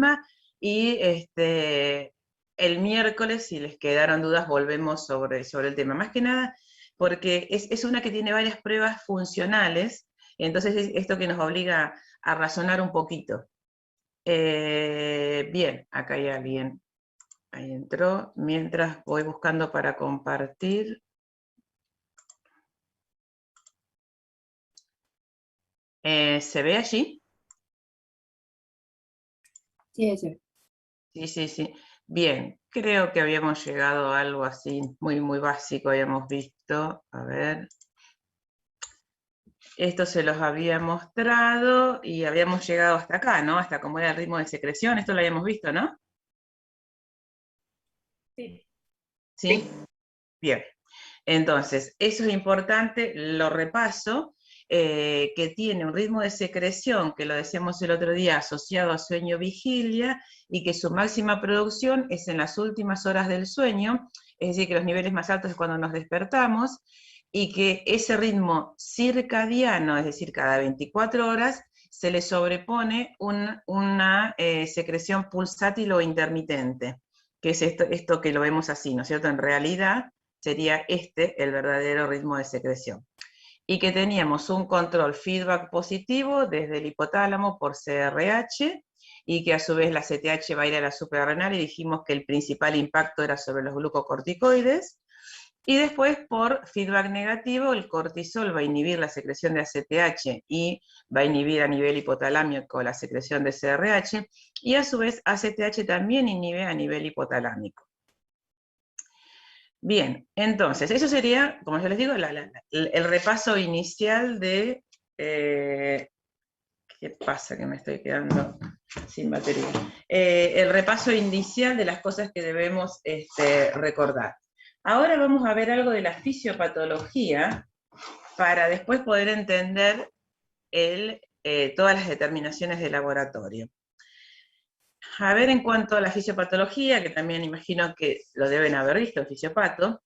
tema, y el miércoles, si les quedaron dudas, volvemos sobre el tema. Más que nada, porque es una que tiene varias pruebas funcionales, entonces es esto que nos obliga a razonar un poquito. Bien, acá hay alguien. Ahí entró. Mientras voy buscando para compartir. ¿Se ve allí? Sí, sí. Sí, sí, sí. Bien, creo que habíamos llegado a algo así, muy, muy básico, habíamos visto. A ver. Esto se los había mostrado y habíamos llegado hasta acá, ¿no? Hasta cómo era el ritmo de secreción, esto lo habíamos visto, ¿no? Sí. ¿Sí? Bien. Entonces, eso es importante, lo repaso, que tiene un ritmo de secreción, que lo decíamos el otro día, asociado a sueño-vigilia, y que su máxima producción es en las últimas horas del sueño, es decir, que los niveles más altos es cuando nos despertamos, y que ese ritmo circadiano, es decir, cada 24 horas, se le sobrepone una secreción pulsátil o intermitente, que es esto que lo vemos así, ¿no es cierto? En realidad sería el verdadero ritmo de secreción. Y que teníamos un control feedback positivo desde el hipotálamo por CRH, y que a su vez la CTH va a ir a la suprarrenal, y dijimos que el principal impacto era sobre los glucocorticoides. Y después, por feedback negativo, el cortisol va a inhibir la secreción de ACTH y va a inhibir a nivel hipotalámico la secreción de CRH, y a su vez ACTH también inhibe a nivel hipotalámico. Bien, entonces, eso sería, como yo les digo, el repaso inicial de... ¿qué pasa que me estoy quedando sin batería? El repaso inicial de las cosas que debemos recordar. Ahora vamos a ver algo de la fisiopatología para después poder entender todas las determinaciones de laboratorio. A ver, en cuanto a la fisiopatología, que también imagino que lo deben haber visto en Fisiopato,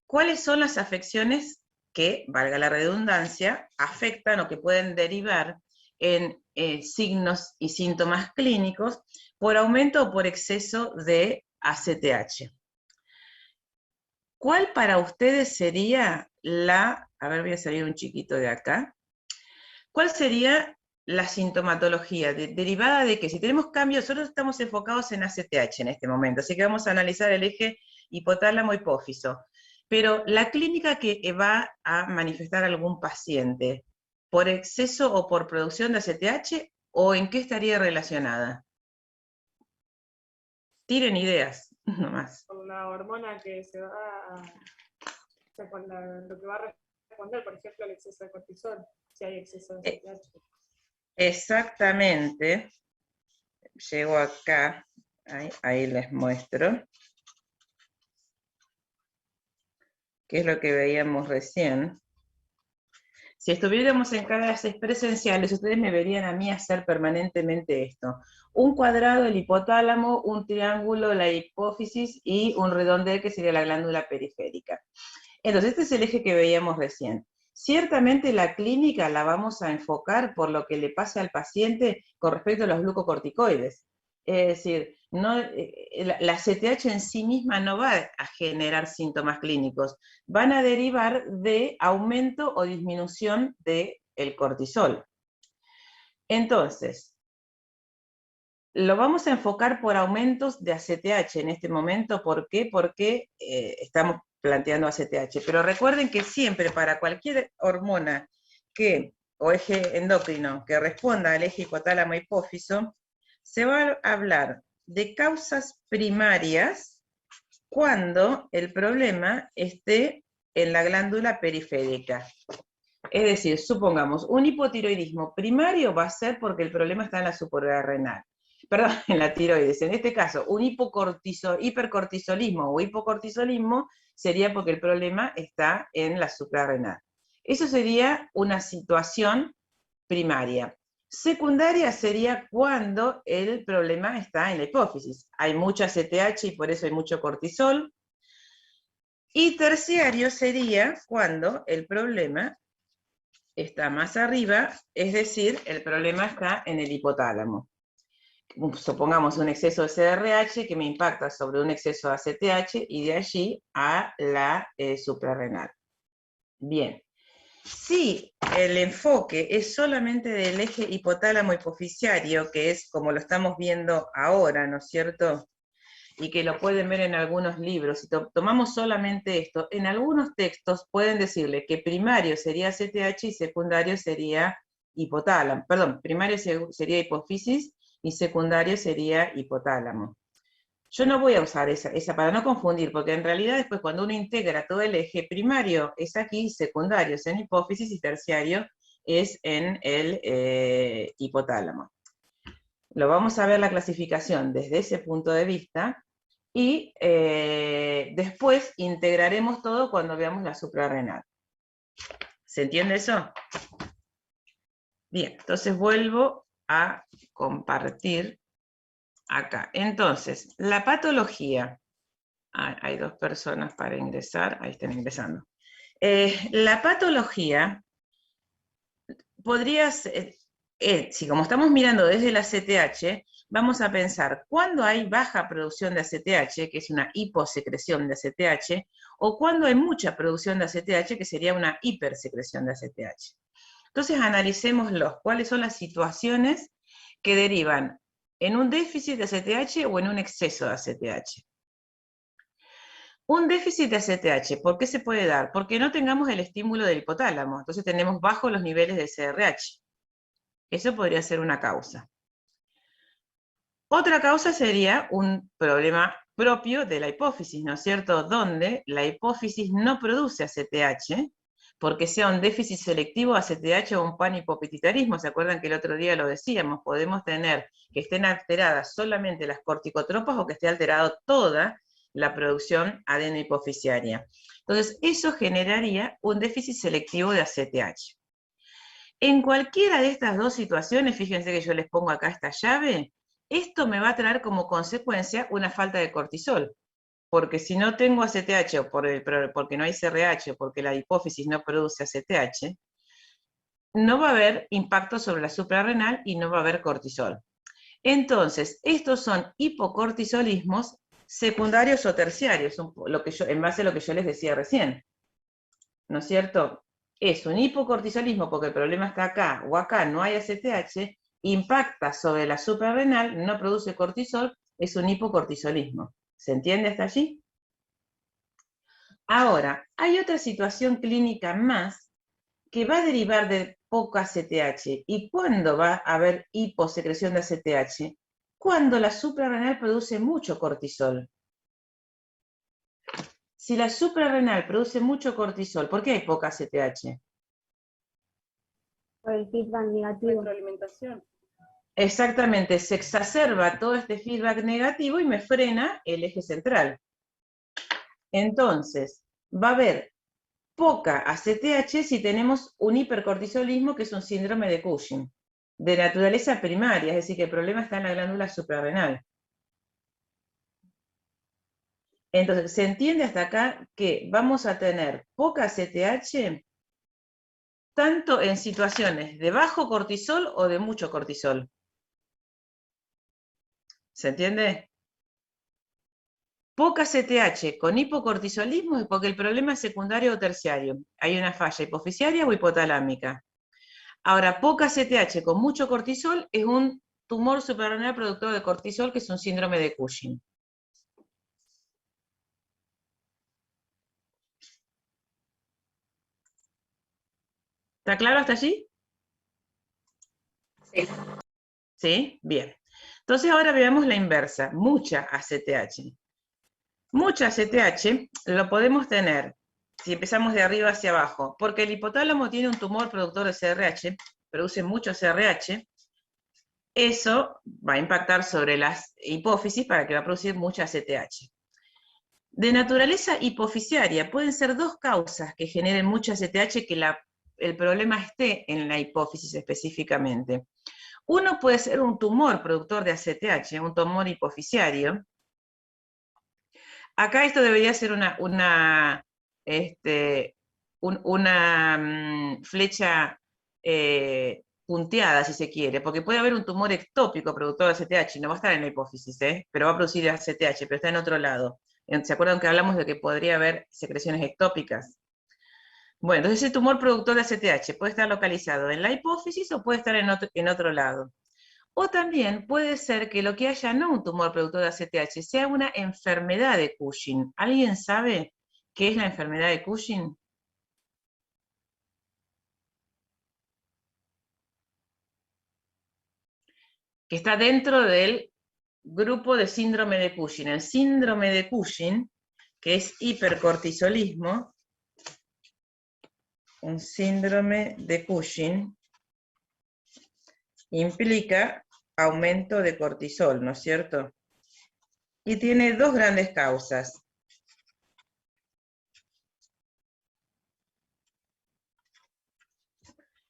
¿cuáles son las afecciones que, valga la redundancia, afectan o que pueden derivar en signos y síntomas clínicos por aumento o por exceso de ACTH? ¿Cuál para ustedes sería a ver, voy a salir un chiquito de acá, ¿cuál sería la sintomatología derivada de que si tenemos cambios, nosotros estamos enfocados en ACTH en este momento, así que vamos a analizar el eje hipotálamo-hipófiso, pero la clínica que va a manifestar algún paciente, ¿por exceso o por producción de ACTH, o en qué estaría relacionada? Tiren ideas, nomás. Con la hormona que se va a... O sea, con lo que va a responder, por ejemplo, el exceso de cortisol, si hay exceso de CTH. Exactamente. Llego acá, ahí les muestro. ¿Qué es lo que veíamos recién? Si estuviéramos en clases presenciales, ustedes me verían a mí hacer permanentemente esto. Un cuadrado, el hipotálamo, un triángulo, la hipófisis, y un redondel, que sería la glándula periférica. Entonces, este es el eje que veíamos recién. Ciertamente la clínica la vamos a enfocar por lo que le pase al paciente con respecto a los glucocorticoides. Es decir, no, la CTH en sí misma no va a generar síntomas clínicos, van a derivar de aumento o disminución del cortisol. Entonces, lo vamos a enfocar por aumentos de ACTH en este momento. ¿Por qué? Porque estamos planteando ACTH. Pero recuerden que siempre para cualquier hormona o eje endocrino que responda al eje hipotálamo-hipófiso, se va a hablar de causas primarias cuando el problema esté en la glándula periférica. Es decir, supongamos, un hipotiroidismo primario va a ser porque el problema está en la suprarrenal. Perdón, en la tiroides. En este caso, un hipercortisolismo o hipocortisolismo sería porque el problema está en la suprarrenal. Eso sería una situación primaria. Secundaria sería cuando el problema está en la hipófisis. Hay mucha CTH y por eso hay mucho cortisol. Y terciario sería cuando el problema está más arriba, es decir, el problema está en el hipotálamo. supongamos un exceso de CRH que me impacta sobre un exceso de ACTH y de allí a la suprarrenal. Bien. Si el enfoque es solamente del eje hipotálamo-hipoficiario, que es como lo estamos viendo ahora, ¿no es cierto? Y que lo pueden ver en algunos libros, si tomamos solamente esto, en algunos textos pueden decirle que primario sería CTH y secundario sería hipotálamo. Perdón, primario sería hipófisis y secundario sería hipotálamo. Yo no voy a usar esa para no confundir, porque en realidad después cuando uno integra todo el eje, primario es aquí, secundario es en hipófisis y terciario es en el hipotálamo. Lo vamos a ver la clasificación desde ese punto de vista y después integraremos todo cuando veamos la suprarrenal. ¿Se entiende eso? Bien, entonces vuelvo a compartir acá. Entonces, la patología. Hay 2 personas para ingresar, ahí están ingresando. La patología podría ser, si como estamos mirando desde la ACTH, vamos a pensar cuándo hay baja producción de ACTH, que es una hiposecreción de ACTH, o cuándo hay mucha producción de ACTH, que sería una hipersecreción de ACTH. Entonces analicémoslos, cuáles son las situaciones que derivan en un déficit de ACTH o en un exceso de ACTH. Un déficit de ACTH, ¿por qué se puede dar? Porque no tengamos el estímulo del hipotálamo, entonces tenemos bajos los niveles de CRH. Eso podría ser una causa. Otra causa sería un problema propio de la hipófisis, ¿no es cierto? Donde la hipófisis no produce ACTH, porque sea un déficit selectivo ACTH o un panhipopituitarismo. ¿Se acuerdan que el otro día lo decíamos? Podemos tener que estén alteradas solamente las corticotropas o que esté alterada toda la producción adenohipoficiaria. Entonces, eso generaría un déficit selectivo de ACTH. En cualquiera de estas dos situaciones, fíjense que yo les pongo acá esta llave, esto me va a traer como consecuencia una falta de cortisol, porque si no tengo ACTH o porque no hay CRH o porque la hipófisis no produce ACTH, no va a haber impacto sobre la suprarrenal y no va a haber cortisol. Entonces, estos son hipocortisolismos secundarios o terciarios, en base a lo que yo les decía recién, ¿no es cierto? Es un hipocortisolismo porque el problema está acá o acá, no hay ACTH, impacta sobre la suprarrenal, no produce cortisol, es un hipocortisolismo. ¿Se entiende hasta allí? Ahora, hay otra situación clínica más que va a derivar de poca ACTH. ¿Y cuándo va a haber hiposecreción de ACTH? Cuando la suprarrenal produce mucho cortisol. Si la suprarrenal produce mucho cortisol, ¿por qué hay poca ACTH? Por el feedback negativo. Retroalimentación. Exactamente, se exacerba todo este feedback negativo y me frena el eje central. Entonces, va a haber poca ACTH si tenemos un hipercortisolismo, que es un síndrome de Cushing, de naturaleza primaria, es decir, que el problema está en la glándula suprarrenal. Entonces, se entiende hasta acá que vamos a tener poca ACTH tanto en situaciones de bajo cortisol o de mucho cortisol. ¿Se entiende? Poca CTH con hipocortisolismo es porque el problema es secundario o terciario. Hay una falla hipoficiaria o hipotalámica. Ahora, poca CTH con mucho cortisol es un tumor suprarrenal productor de cortisol, que es un síndrome de Cushing. ¿Está claro hasta allí? Sí. ¿Sí? Bien. Entonces ahora veamos la inversa, mucha ACTH. Mucha ACTH lo podemos tener si empezamos de arriba hacia abajo, porque el hipotálamo tiene un tumor productor de CRH, produce mucho CRH, eso va a impactar sobre las hipófisis para que va a producir mucha ACTH. De naturaleza hipoficiaria, pueden ser dos causas que generen mucha ACTH, que el problema esté en la hipófisis específicamente. Uno puede ser un tumor productor de ACTH, un tumor hipoficiario. Acá esto debería ser una flecha punteada, si se quiere, porque puede haber un tumor ectópico productor de ACTH, y no va a estar en la hipófisis, pero va a producir ACTH, pero está en otro lado. ¿Se acuerdan que hablamos de que podría haber secreciones ectópicas? Bueno, entonces ese tumor productor de ACTH puede estar localizado en la hipófisis o puede estar en otro lado. O también puede ser que lo que haya no un tumor productor de ACTH, sea una enfermedad de Cushing. ¿Alguien sabe qué es la enfermedad de Cushing? Que está dentro del grupo de síndrome de Cushing. El síndrome de Cushing, que es hipercortisolismo, un síndrome de Cushing implica aumento de cortisol, ¿no es cierto? Y tiene dos grandes causas.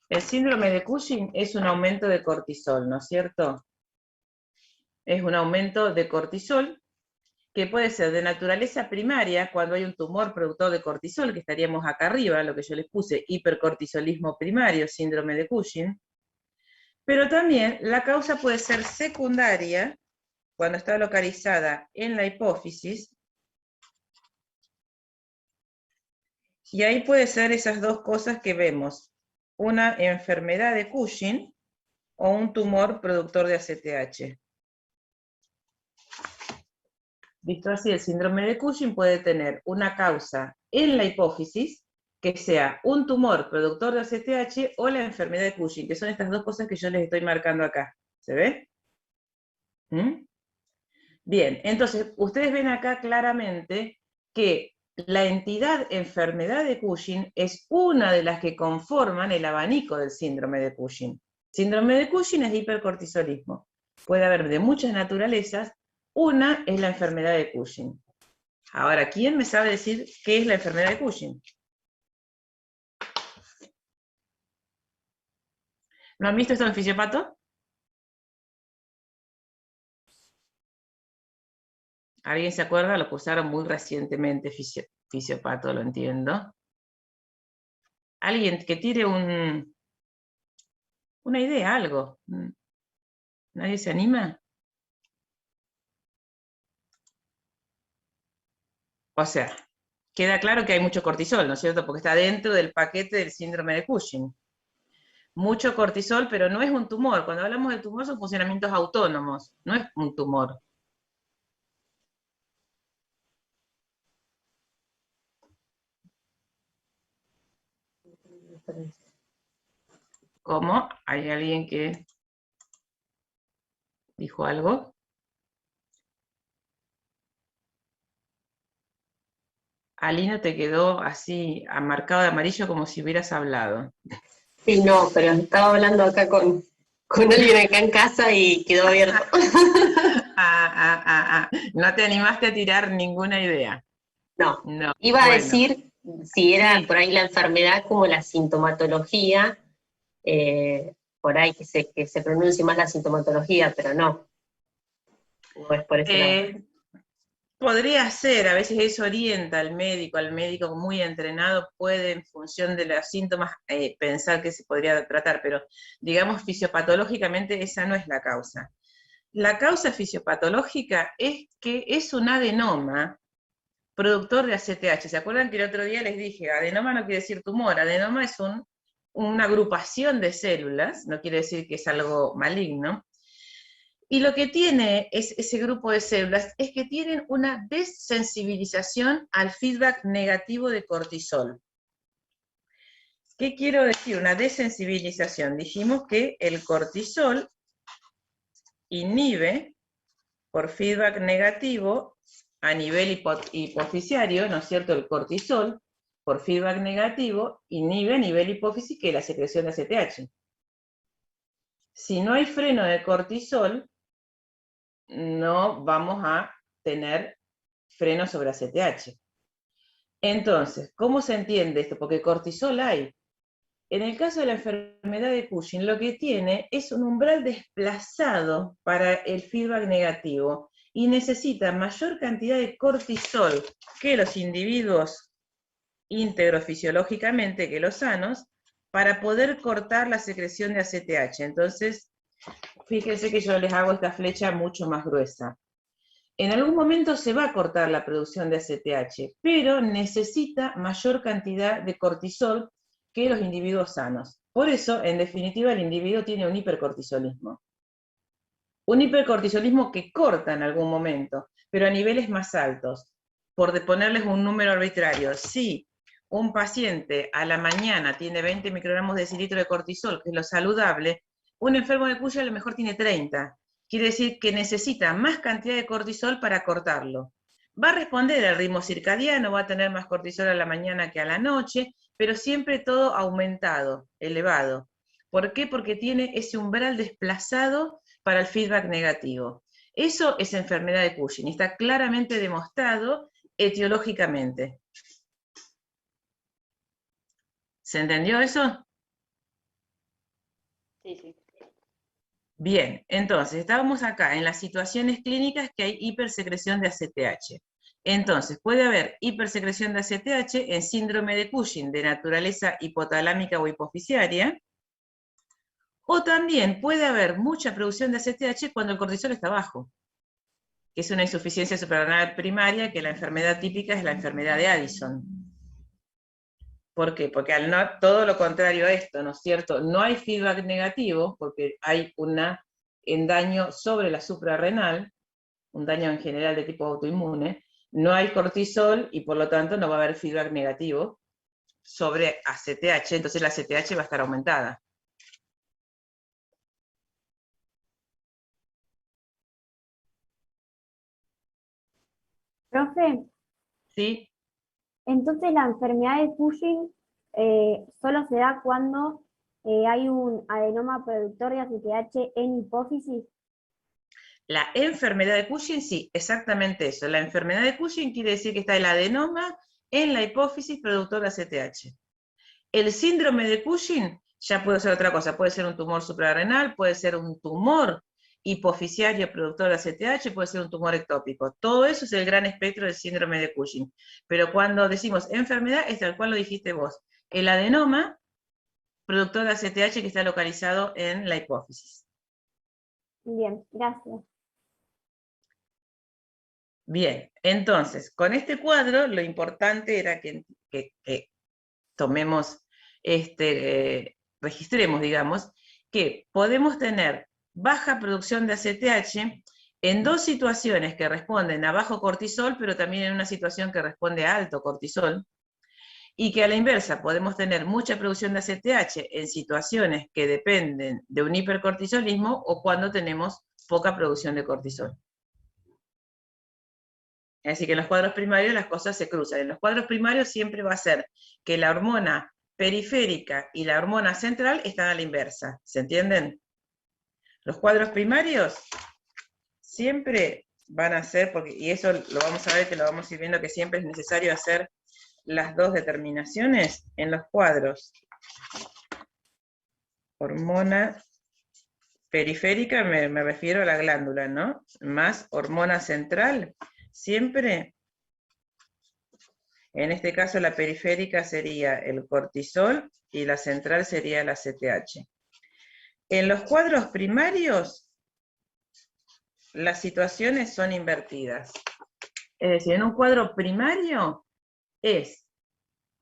El síndrome de Cushing es un aumento de cortisol, ¿no es cierto? Es un aumento de cortisol que puede ser de naturaleza primaria, cuando hay un tumor productor de cortisol, que estaríamos acá arriba, lo que yo les puse, hipercortisolismo primario, síndrome de Cushing, pero también la causa puede ser secundaria, cuando está localizada en la hipófisis, y ahí puede ser esas dos cosas que vemos, una enfermedad de Cushing o un tumor productor de ACTH. Visto así, el síndrome de Cushing puede tener una causa en la hipófisis, que sea un tumor productor de ACTH o la enfermedad de Cushing, que son estas dos cosas que yo les estoy marcando acá. ¿Se ve? ¿Mm? Bien, entonces, ustedes ven acá claramente que la entidad enfermedad de Cushing es una de las que conforman el abanico del síndrome de Cushing. Síndrome de Cushing es hipercortisolismo. Puede haber de muchas naturalezas, una es la enfermedad de Cushing. Ahora, ¿quién me sabe decir qué es la enfermedad de Cushing? ¿No han visto esto en Fisiopato? ¿Alguien se acuerda? Lo usaron muy recientemente, Fisiopato, lo entiendo. Alguien que tire una idea, algo. ¿Nadie se anima? O sea, queda claro que hay mucho cortisol, ¿no es cierto? Porque está dentro del paquete del síndrome de Cushing. Mucho cortisol, pero no es un tumor. Cuando hablamos de tumor son funcionamientos autónomos, no es un tumor. ¿Cómo? ¿Hay alguien que dijo algo? Alina, te quedó así marcado de amarillo como si hubieras hablado. Sí, no, pero estaba hablando acá con alguien acá en casa y quedó abierto. No te animaste a tirar ninguna idea. No, No. iba a Bueno, decir si era sí. por ahí la enfermedad como la sintomatología, por ahí que se pronuncie más la sintomatología, pero no. No es por ese lado. Podría ser, a veces eso orienta al médico muy entrenado puede en función de los síntomas pensar que se podría tratar, pero digamos fisiopatológicamente esa no es la causa. La causa fisiopatológica es que es un adenoma productor de ACTH. ¿Se acuerdan que el otro día les dije, adenoma no quiere decir tumor, adenoma es una agrupación de células, no quiere decir que es algo maligno, y lo que tiene ese grupo de células es que tienen una desensibilización al feedback negativo de cortisol. ¿Qué quiero decir? Una desensibilización. Dijimos que el cortisol inhibe por feedback negativo a nivel hipofisiario, ¿no es cierto? El cortisol, por feedback negativo, inhibe a nivel hipófisis que es la secreción de ACTH. Si no hay freno de cortisol, no vamos a tener freno sobre ACTH. Entonces, ¿cómo se entiende esto? Porque cortisol hay. En el caso de la enfermedad de Cushing, lo que tiene es un umbral desplazado para el feedback negativo y necesita mayor cantidad de cortisol que los individuos íntegros fisiológicamente, que los sanos, para poder cortar la secreción de ACTH. Entonces, fíjense que yo les hago esta flecha mucho más gruesa. En algún momento se va a cortar la producción de ACTH, pero necesita mayor cantidad de cortisol que los individuos sanos. Por eso, en definitiva, el individuo tiene un hipercortisolismo. Un hipercortisolismo que corta en algún momento, pero a niveles más altos. Por ponerles un número arbitrario, si un paciente a la mañana tiene 20 microgramos de decilitro de cortisol, que es lo saludable, un enfermo de Cushing a lo mejor tiene 30. Quiere decir que necesita más cantidad de cortisol para cortarlo. Va a responder al ritmo circadiano, va a tener más cortisol a la mañana que a la noche, pero siempre todo aumentado, elevado. ¿Por qué? Porque tiene ese umbral desplazado para el feedback negativo. Eso es enfermedad de Cushing y está claramente demostrado etiológicamente. ¿Se entendió eso? Sí, sí. Bien, entonces, estábamos acá en las situaciones clínicas que hay hipersecreción de ACTH. Entonces, puede haber hipersecreción de ACTH en síndrome de Cushing de naturaleza hipotalámica o hipofisiaria, o también puede haber mucha producción de ACTH cuando el cortisol está bajo, que es una insuficiencia suprarrenal primaria, que la enfermedad típica es la enfermedad de Addison. ¿Por qué? Porque al no, todo lo contrario a esto, ¿no es cierto? No hay feedback negativo, porque hay un daño sobre la suprarrenal, un daño en general de tipo autoinmune, no hay cortisol y por lo tanto no va a haber feedback negativo sobre ACTH, entonces la ACTH va a estar aumentada. Profe, ¿Sí? entonces la enfermedad de Cushing solo se da cuando hay un adenoma productor de ACTH en hipófisis. La enfermedad de Cushing, sí, exactamente eso. La enfermedad de Cushing quiere decir que está el adenoma en la hipófisis productor de ACTH. El síndrome de Cushing ya puede ser otra cosa, puede ser un tumor suprarrenal, puede ser un tumor hipofisiario productor de ACTH, puede ser un tumor ectópico. Todo eso es el gran espectro del síndrome de Cushing. Pero cuando decimos enfermedad, es tal cual lo dijiste vos. El adenoma productor de ACTH que está localizado en la hipófisis. Bien, gracias. Bien, entonces, con este cuadro lo importante era que tomemos, registremos, digamos, que podemos tener baja producción de ACTH en dos situaciones que responden a bajo cortisol, pero también en una situación que responde a alto cortisol, y que a la inversa podemos tener mucha producción de ACTH en situaciones que dependen de un hipercortisolismo o cuando tenemos poca producción de cortisol. Así que en los cuadros primarios las cosas se cruzan. En los cuadros primarios siempre va a ser que la hormona periférica y la hormona central están a la inversa. ¿Se entienden? Los cuadros primarios siempre van a ser, y eso lo vamos a ver, que lo vamos a ir viendo, que siempre es necesario hacer las dos determinaciones en los cuadros. Hormona periférica, me refiero a la glándula, ¿no? Más hormona central, siempre, en este caso la periférica sería el cortisol y la central sería la ACTH. En los cuadros primarios, las situaciones son invertidas. Es decir, en un cuadro primario es,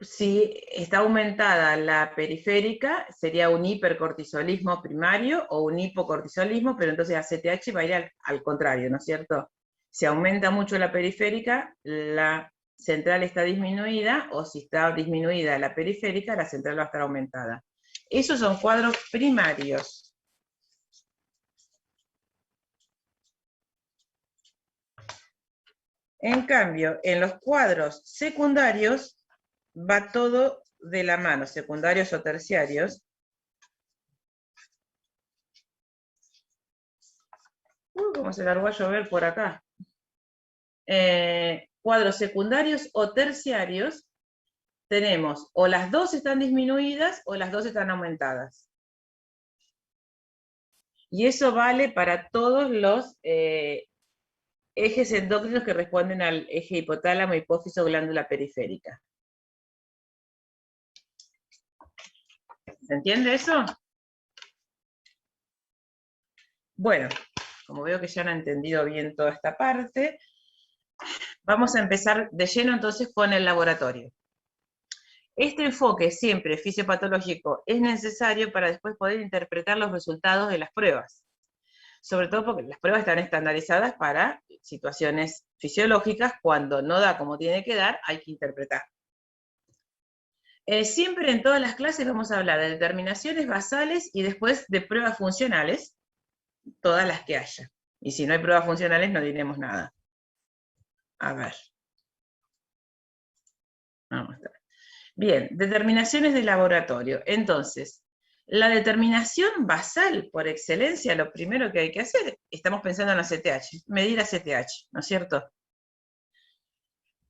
si está aumentada la periférica, sería un hipercortisolismo primario o un hipocortisolismo, pero entonces ACTH va a ir al contrario, ¿no es cierto? Si aumenta mucho la periférica, la central está disminuida, o si está disminuida la periférica, la central va a estar aumentada. Esos son cuadros primarios. En cambio, en los cuadros secundarios va todo de la mano, secundarios o terciarios. ¿Cómo se largó a llover por acá? Cuadros secundarios o terciarios, tenemos o las dos están disminuidas o las dos están aumentadas. Y eso vale para todos los ejes endócrinos que responden al eje hipotálamo, hipófiso, glándula periférica. ¿Se entiende eso? Bueno, como veo que ya han entendido bien toda esta parte, vamos a empezar de lleno entonces con el laboratorio. Este enfoque siempre fisiopatológico es necesario para después poder interpretar los resultados de las pruebas. Sobre todo porque las pruebas están estandarizadas para situaciones fisiológicas, cuando no da como tiene que dar, hay que interpretar. Siempre en todas las clases vamos a hablar de determinaciones basales y después de pruebas funcionales, todas las que haya. Y si no hay pruebas funcionales no diremos nada. A ver. Vamos a ver. Bien, determinaciones de laboratorio. Entonces, la determinación basal por excelencia, lo primero que hay que hacer, estamos pensando en ACTH, medir ACTH, ¿no es cierto?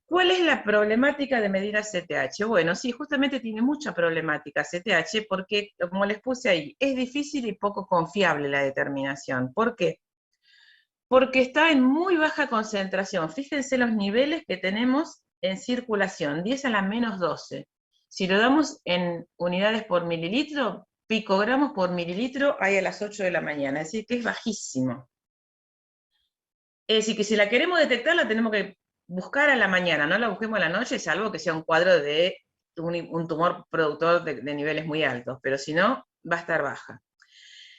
¿Cuál es la problemática de medir ACTH? Bueno, sí, justamente tiene mucha problemática ACTH porque, como les puse ahí, es difícil y poco confiable la determinación. ¿Por qué? Porque está en muy baja concentración. Fíjense los niveles que tenemos en circulación, 10 a la menos 12. Si lo damos en unidades por mililitro, picogramos por mililitro hay a las 8 de la mañana, es decir, que es bajísimo. Es decir, que si la queremos detectar, la tenemos que buscar a la mañana, no la busquemos a la noche, salvo que sea un cuadro de un tumor productor de niveles muy altos, pero si no, va a estar baja.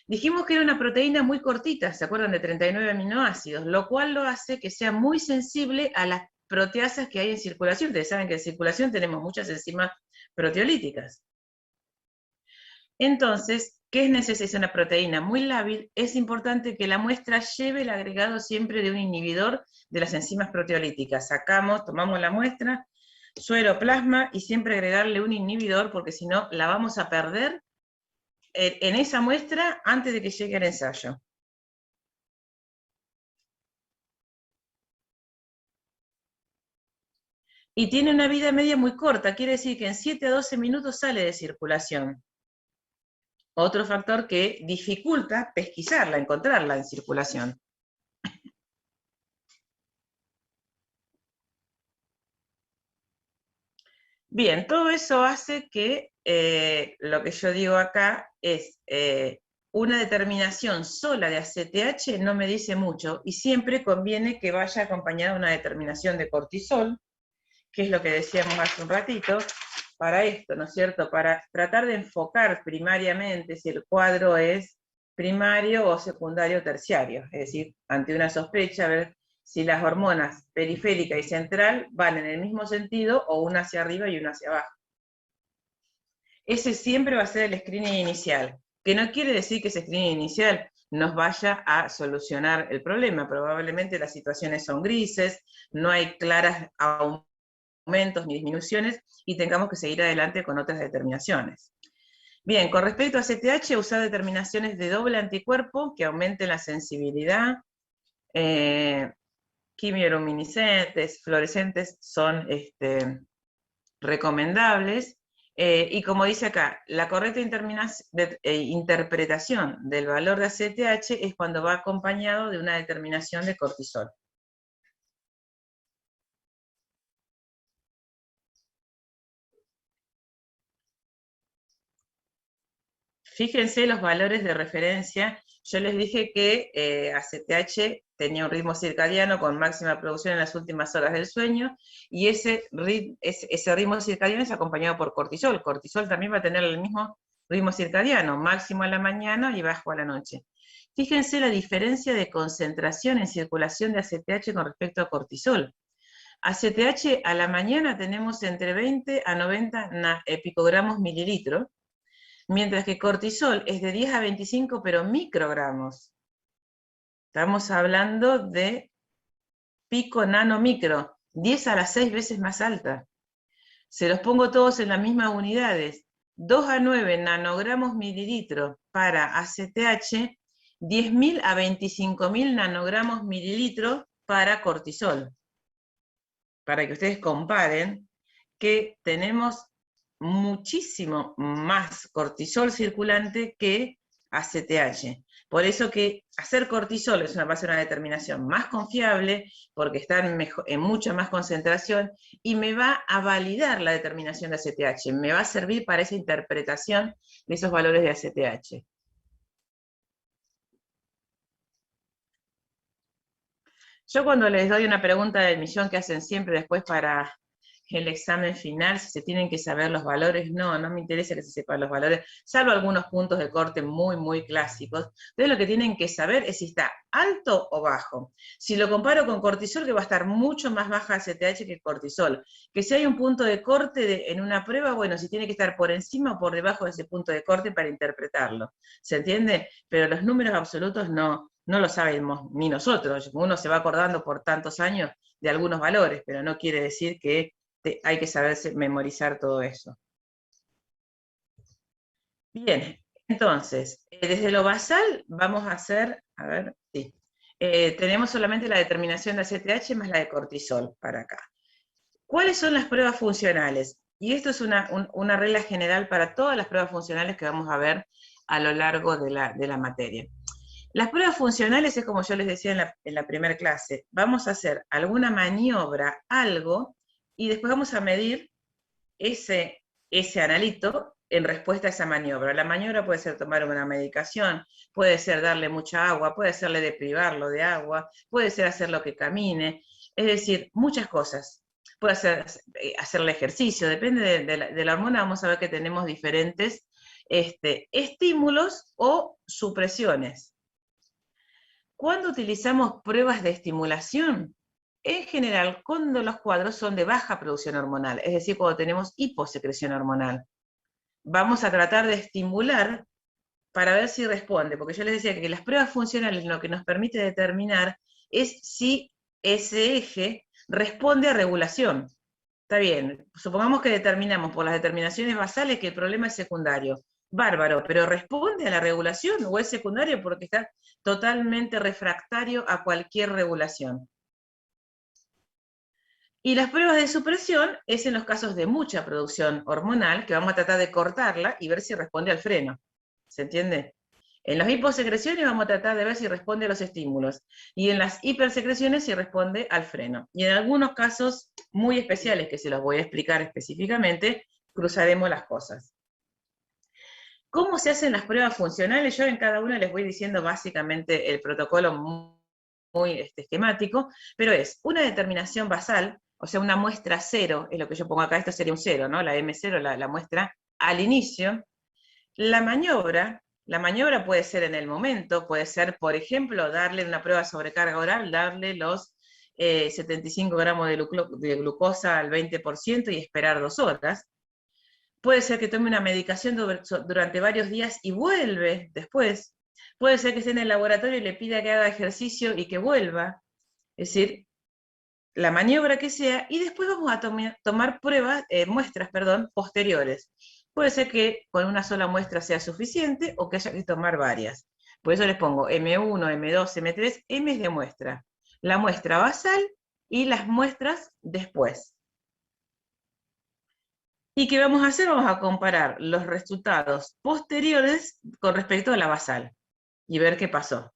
Dijimos que era una proteína muy cortita, ¿se acuerdan? De 39 aminoácidos, lo cual lo hace que sea muy sensible a las proteasas que hay en circulación. Ustedes saben que en circulación tenemos muchas enzimas proteolíticas. Entonces, ¿qué es necesario? Es una proteína muy lábil, es importante que la muestra lleve el agregado siempre de un inhibidor de las enzimas proteolíticas. Tomamos la muestra, suero, plasma, y siempre agregarle un inhibidor, porque si no, la vamos a perder en esa muestra antes de que llegue al ensayo. Y tiene una vida media muy corta, quiere decir que en 7 a 12 minutos sale de circulación. Otro factor que dificulta pesquisarla, encontrarla en circulación. Bien, todo eso hace que lo que yo digo acá es una determinación sola de ACTH no me dice mucho, y siempre conviene que vaya acompañada de una determinación de cortisol, que es lo que decíamos hace un ratito, para esto, ¿no es cierto? Para tratar de enfocar primariamente si el cuadro es primario o secundario o terciario, es decir, ante una sospecha, ver si las hormonas periférica y central van en el mismo sentido o una hacia arriba y una hacia abajo. Ese siempre va a ser el screening inicial, que no quiere decir que ese screening inicial nos vaya a solucionar el problema. Probablemente las situaciones son grises, no hay claras aumentos ni disminuciones, y tengamos que seguir adelante con otras determinaciones. Bien, con respecto a ACTH, usar determinaciones de doble anticuerpo que aumenten la sensibilidad. Quimioluminiscentes, fluorescentes son recomendables. Y como dice acá, la correcta interpretación del valor de ACTH es cuando va acompañado de una determinación de cortisol. Fíjense los valores de referencia. Yo les dije que ACTH tenía un ritmo circadiano con máxima producción en las últimas horas del sueño, y ese ritmo circadiano es acompañado por cortisol. Cortisol también va a tener el mismo ritmo circadiano, máximo a la mañana y bajo a la noche. Fíjense la diferencia de concentración en circulación de ACTH con respecto a cortisol. ACTH a la mañana tenemos entre 20 a 90 picogramos mililitro, mientras que cortisol es de 10 a 25, pero microgramos. Estamos hablando de pico nanomicro, 10 a las 6 veces más alta. Se los pongo todos en las mismas unidades. 2 a 9 nanogramos mililitro para ACTH, 10.000 a 25.000 nanogramos mililitro para cortisol. Para que ustedes comparen que tenemos muchísimo más cortisol circulante que ACTH. Por eso que hacer cortisol va a ser una determinación más confiable, porque está en mucha más concentración, y me va a validar la determinación de ACTH, me va a servir para esa interpretación de esos valores de ACTH. Yo cuando les doy una pregunta del millón que hacen siempre después para el examen final, si se tienen que saber los valores, no me interesa que se sepan los valores, salvo algunos puntos de corte muy, muy clásicos. Entonces lo que tienen que saber es si está alto o bajo. Si lo comparo con cortisol, que va a estar mucho más baja ACTH que cortisol, que si hay un punto de corte en una prueba, bueno, si tiene que estar por encima o por debajo de ese punto de corte para interpretarlo. ¿Se entiende? Pero los números absolutos no lo sabemos ni nosotros. Uno se va acordando por tantos años de algunos valores, pero no quiere decir que hay que saberse memorizar todo eso. Bien, entonces, desde lo basal vamos a hacer, a ver, sí, tenemos solamente la determinación de ACTH más la de cortisol para acá. ¿Cuáles son las pruebas funcionales? Y esto es una regla general para todas las pruebas funcionales que vamos a ver a lo largo de la materia. Las pruebas funcionales es como yo les decía en la primera clase, vamos a hacer alguna maniobra, algo, y después vamos a medir ese analito en respuesta a esa maniobra. La maniobra puede ser tomar una medicación, puede ser darle mucha agua, puede serle deprivarlo de agua, puede ser hacerlo que camine, es decir, muchas cosas. Puede ser hacerle ejercicio, depende de la hormona, vamos a ver que tenemos diferentes estímulos o supresiones. ¿Cuándo utilizamos pruebas de estimulación? En general, cuando los cuadros son de baja producción hormonal, es decir, cuando tenemos hiposecreción hormonal. Vamos a tratar de estimular para ver si responde, porque yo les decía que las pruebas funcionales lo que nos permite determinar es si ese eje responde a regulación. Está bien, supongamos que determinamos por las determinaciones basales que el problema es secundario. Bárbaro, pero ¿responde a la regulación o es secundario porque está totalmente refractario a cualquier regulación? Y las pruebas de supresión es en los casos de mucha producción hormonal, que vamos a tratar de cortarla y ver si responde al freno. ¿Se entiende? En las hiposecreciones vamos a tratar de ver si responde a los estímulos, y en las hipersecreciones si responde al freno. Y en algunos casos muy especiales, que se los voy a explicar específicamente, cruzaremos las cosas. ¿Cómo se hacen las pruebas funcionales? Yo en cada una les voy diciendo básicamente el protocolo muy esquemático, pero es una determinación basal, o sea, una muestra cero, es lo que yo pongo acá, esto sería un cero, ¿no? La M0, la muestra al inicio. La maniobra puede ser en el momento, puede ser, por ejemplo, darle una prueba de sobrecarga oral, darle los 75 gramos de glucosa al 20% y esperar 2 horas. Puede ser que tome una medicación durante varios días y vuelve después. Puede ser que esté en el laboratorio y le pida que haga ejercicio y que vuelva. Es decir, la maniobra que sea, y después vamos a tomar muestras posteriores. Puede ser que con una sola muestra sea suficiente o que haya que tomar varias. Por eso les pongo M1, M2, M3, M es de muestra. La muestra basal y las muestras después. ¿Y qué vamos a hacer? Vamos a comparar los resultados posteriores con respecto a la basal y ver qué pasó.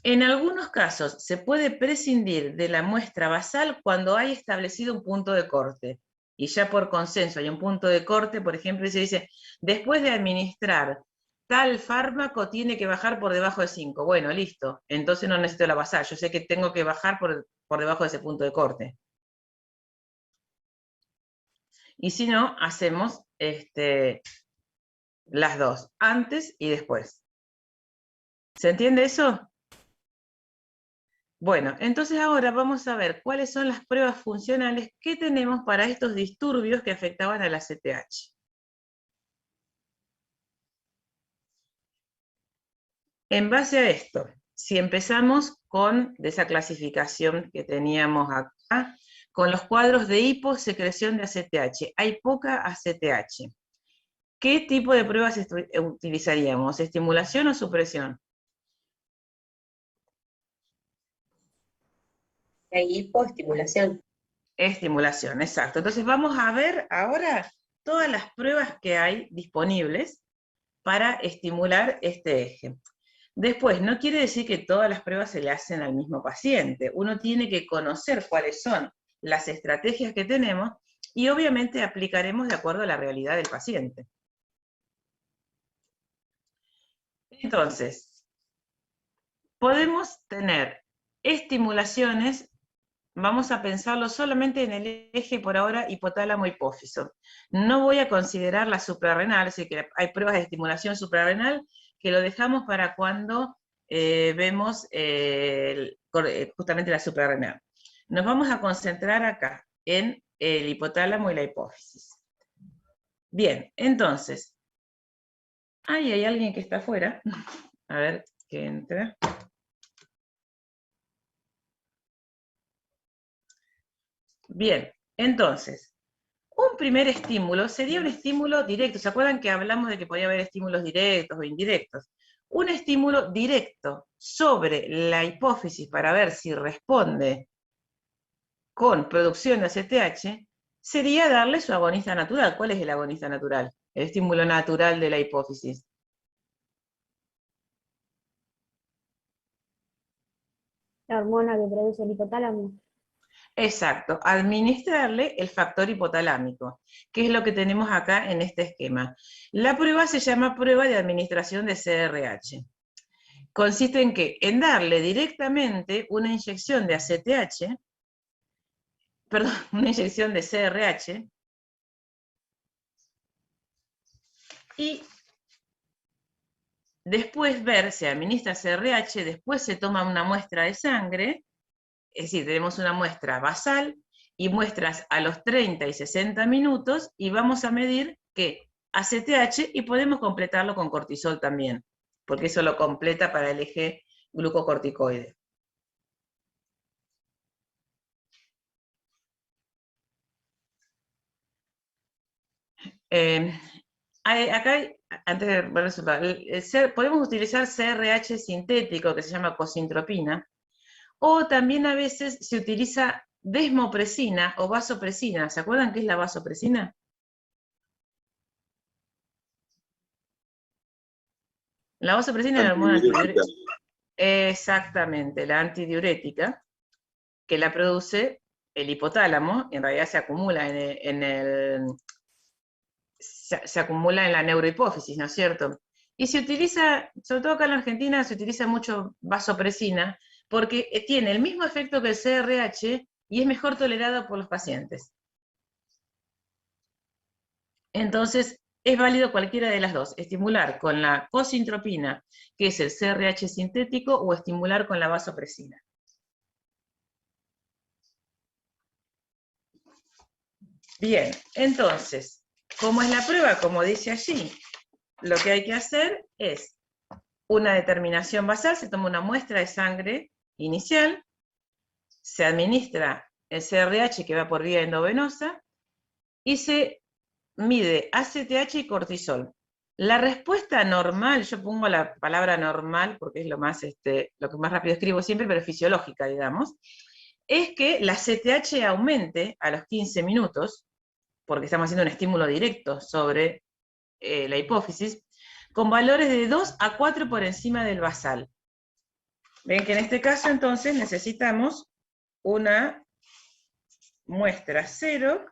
En algunos casos se puede prescindir de la muestra basal cuando hay establecido un punto de corte. Y ya por consenso hay un punto de corte, por ejemplo, y se dice, después de administrar tal fármaco tiene que bajar por debajo de 5. Bueno, listo, entonces no necesito la basal, yo sé que tengo que bajar por debajo de ese punto de corte. Y si no, hacemos las dos, antes y después. ¿Se entiende eso? Bueno, entonces ahora vamos a ver cuáles son las pruebas funcionales que tenemos para estos disturbios que afectaban a la ACTH. En base a esto, si empezamos con esa clasificación que teníamos acá, con los cuadros de hiposecreción de ACTH, hay poca ACTH. ¿Qué tipo de pruebas utilizaríamos? ¿Estimulación o supresión? Hay hipoestimulación. Estimulación, exacto. Entonces vamos a ver ahora todas las pruebas que hay disponibles para estimular este eje. Después, no quiere decir que todas las pruebas se le hacen al mismo paciente. Uno tiene que conocer cuáles son las estrategias que tenemos y obviamente aplicaremos de acuerdo a la realidad del paciente. Entonces, podemos tener estimulaciones, vamos a pensarlo solamente en el eje por ahora hipotálamo-hipófiso. No voy a considerar la suprarrenal, así que hay pruebas de estimulación suprarrenal que lo dejamos para cuando vemos justamente la suprarrenal. Nos vamos a concentrar acá, en el hipotálamo y la hipófisis. Bien, entonces, ahí hay alguien que está afuera. A ver, que entra. Bien, entonces, un primer estímulo sería un estímulo directo. ¿Se acuerdan que hablamos de que podía haber estímulos directos o indirectos? Un estímulo directo sobre la hipófisis para ver si responde con producción de ACTH sería darle su agonista natural. ¿Cuál es el agonista natural? El estímulo natural de la hipófisis. La hormona que produce el hipotálamo. Exacto, administrarle el factor hipotalámico, que es lo que tenemos acá en este esquema. La prueba se llama prueba de administración de CRH. Consiste en qué? En darle directamente una inyección de ACTH, perdón, una inyección de CRH, y después ver, se administra CRH, después se toma una muestra de sangre, es decir, tenemos una muestra basal y muestras a los 30 y 60 minutos y vamos a medir que ACTH y podemos completarlo con cortisol también, porque eso lo completa para el eje glucocorticoide. Acá, antes de ver el resultado, podemos utilizar CRH sintético que se llama cosintropina, o también a veces se utiliza desmopresina o vasopresina. ¿Se acuerdan qué es la vasopresina? La vasopresina es la hormona antidiurética. Exactamente, la antidiurética, que la produce el hipotálamo, en realidad se acumula se acumula en la neurohipófisis, ¿no es cierto? Y se utiliza, sobre todo acá en la Argentina, se utiliza mucho vasopresina, porque tiene el mismo efecto que el CRH y es mejor tolerado por los pacientes. Entonces, es válido cualquiera de las dos, estimular con la cosintropina, que es el CRH sintético, o estimular con la vasopresina. Bien, entonces, ¿cómo es la prueba? Como dice allí, lo que hay que hacer es una determinación basal, se toma una muestra de sangre inicial, se administra el CRH que va por vía endovenosa, y se mide ACTH y cortisol. La respuesta normal, yo pongo la palabra normal porque es lo que más rápido escribo siempre, pero fisiológica, digamos, es que la ACTH aumente a los 15 minutos, porque estamos haciendo un estímulo directo sobre la hipófisis, con valores de 2 a 4 por encima del basal. Ven que en este caso entonces necesitamos una muestra 0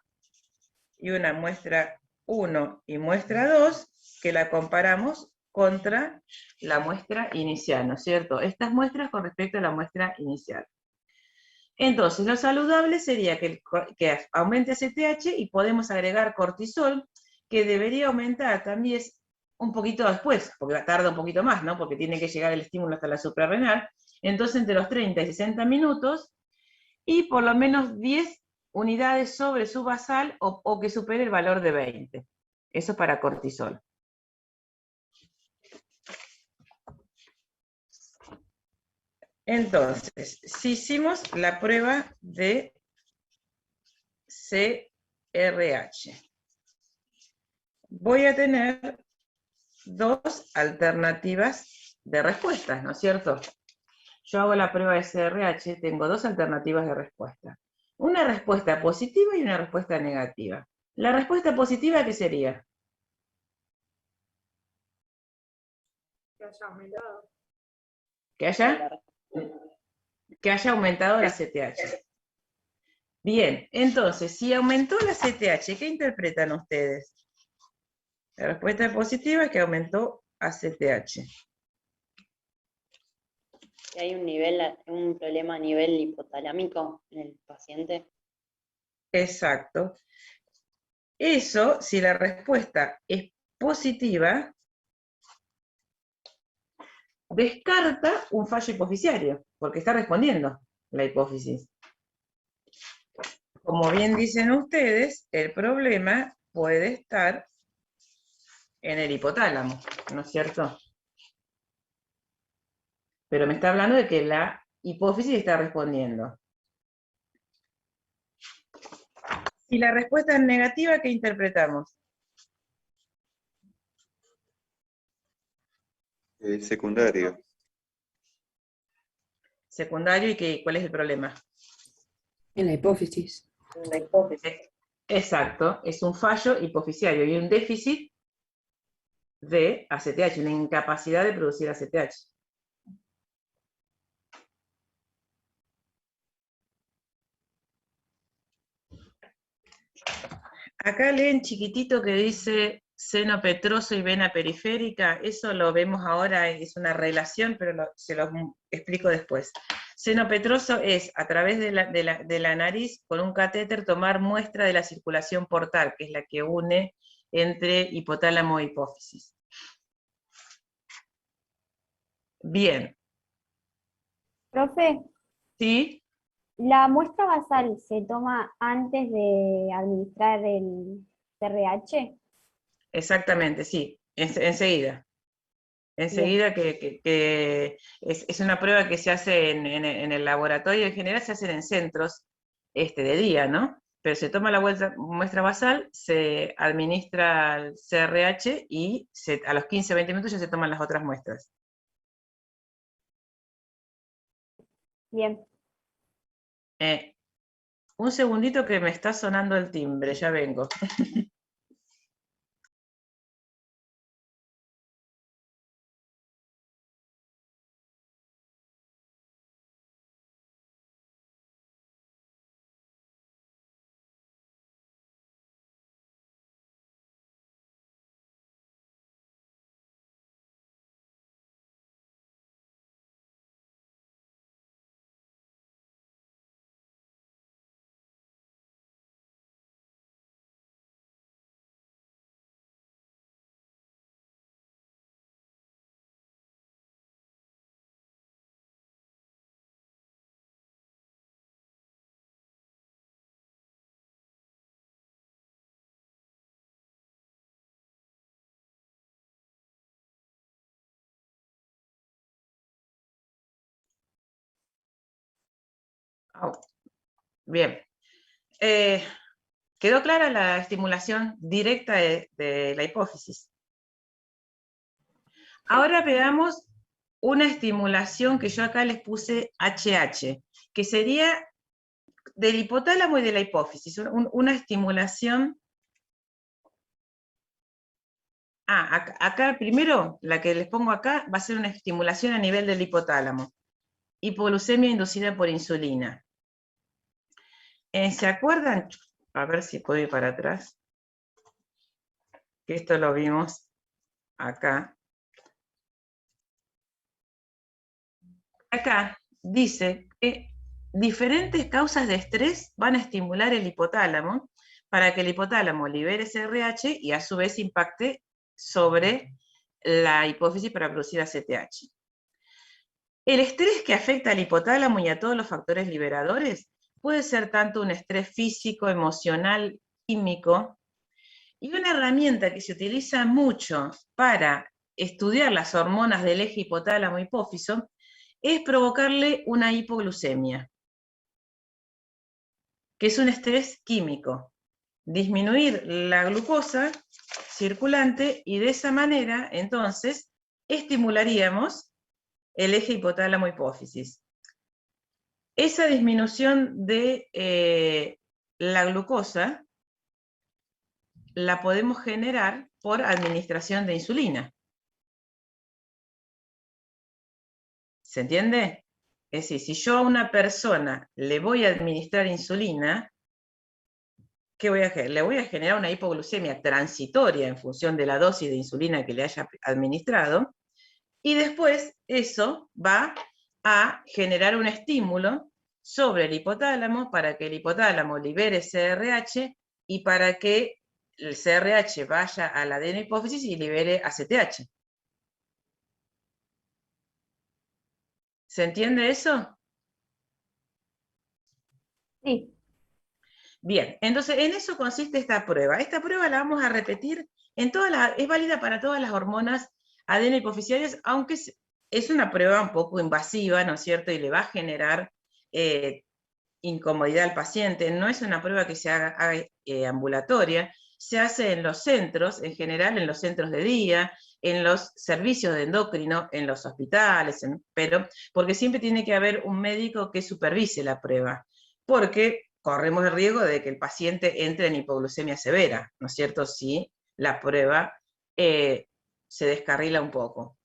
y una muestra 1 y muestra 2, que la comparamos contra la muestra inicial, ¿no es cierto? Estas muestras con respecto a la muestra inicial. Entonces, lo saludable sería que aumente ACTH y podemos agregar cortisol, que debería aumentar también un poquito después, porque tarda un poquito más, ¿no? Porque tiene que llegar el estímulo hasta la suprarrenal. Entonces, entre los 30 y 60 minutos, y por lo menos 10 unidades sobre su basal o que supere el valor de 20. Eso para cortisol. Entonces, si hicimos la prueba de CRH, voy a tener dos alternativas de respuestas, ¿no es cierto? Yo hago la prueba de CRH, tengo dos alternativas de respuesta. Una respuesta positiva y una respuesta negativa. La respuesta positiva, ¿qué sería? Que haya aumentado. Que haya aumentado la CTH. Bien, entonces, si aumentó la CTH, ¿qué interpretan ustedes? La respuesta positiva es que aumentó ACTH. Si hay un problema a nivel hipotalámico en el paciente. Exacto. Eso, si la respuesta es positiva, descarta un fallo hipofisiario, porque está respondiendo la hipófisis. Como bien dicen ustedes, el problema puede estar en el hipotálamo, ¿no es cierto? Pero me está hablando de que la hipófisis está respondiendo. Si la respuesta es negativa, ¿qué interpretamos? Secundario. Secundario, ¿y cuál es el problema? En la hipófisis. La hipófisis. Exacto, es un fallo hipofisiario y un déficit de ACTH, una incapacidad de producir ACTH. Acá leen chiquitito que dice seno petroso y vena periférica, eso lo vemos ahora, es una relación, pero se lo explico después. Seno petroso es, a través de la nariz, con un catéter, tomar muestra de la circulación portal, que es la que une entre hipotálamo e hipófisis. Bien. Profe, ¿Sí? ¿la muestra basal se toma antes de administrar el TRH? Exactamente, sí, enseguida. Enseguida que es una prueba que se hace en el laboratorio, en general se hacen en centros de día, ¿no? Pero se toma la muestra basal, se administra el CRH y a los 15-20 minutos ya se toman las otras muestras. Bien. Un segundito que me está sonando el timbre, ya vengo. Bien. ¿Quedó clara la estimulación directa de la hipófisis? Ahora veamos una estimulación que yo acá les puse HH, que sería del hipotálamo y de la hipófisis, una estimulación. Acá primero, la que les pongo acá, va a ser una estimulación a nivel del hipotálamo. Hipoglucemia inducida por insulina. ¿Se acuerdan? A ver si puedo ir para atrás. Que esto lo vimos acá. Acá dice que diferentes causas de estrés van a estimular el hipotálamo para que el hipotálamo libere CRH y a su vez impacte sobre la hipófisis para producir ACTH. El estrés que afecta al hipotálamo y a todos los factores liberadores puede ser tanto un estrés físico, emocional, químico, y una herramienta que se utiliza mucho para estudiar las hormonas del eje hipotálamo-hipófiso es provocarle una hipoglucemia, que es un estrés químico. Disminuir la glucosa circulante y de esa manera, entonces, estimularíamos el eje hipotálamo-hipófisis. Esa disminución de la glucosa la podemos generar por administración de insulina. ¿Se entiende? Es decir, si yo a una persona le voy a administrar insulina, ¿qué voy a hacer? Le voy a generar una hipoglucemia transitoria en función de la dosis de insulina que le haya administrado, y después eso va a generar un estímulo sobre el hipotálamo para que el hipotálamo libere CRH y para que el CRH vaya a la adenohipófisis y libere ACTH. ¿Se entiende eso? Sí. Bien, entonces en eso consiste esta prueba. Esta prueba la vamos a repetir en todas las, es válida para todas las hormonas adenohipofisiarias, aunque es una prueba un poco invasiva, ¿no es cierto? Y le va a generar incomodidad al paciente. No es una prueba que se haga ambulatoria, se hace en los centros, en general en los centros de día, en los servicios de endocrino, en los hospitales, pero porque siempre tiene que haber un médico que supervise la prueba, porque corremos el riesgo de que el paciente entre en hipoglucemia severa, ¿no es cierto? Si la prueba se descarrila un poco.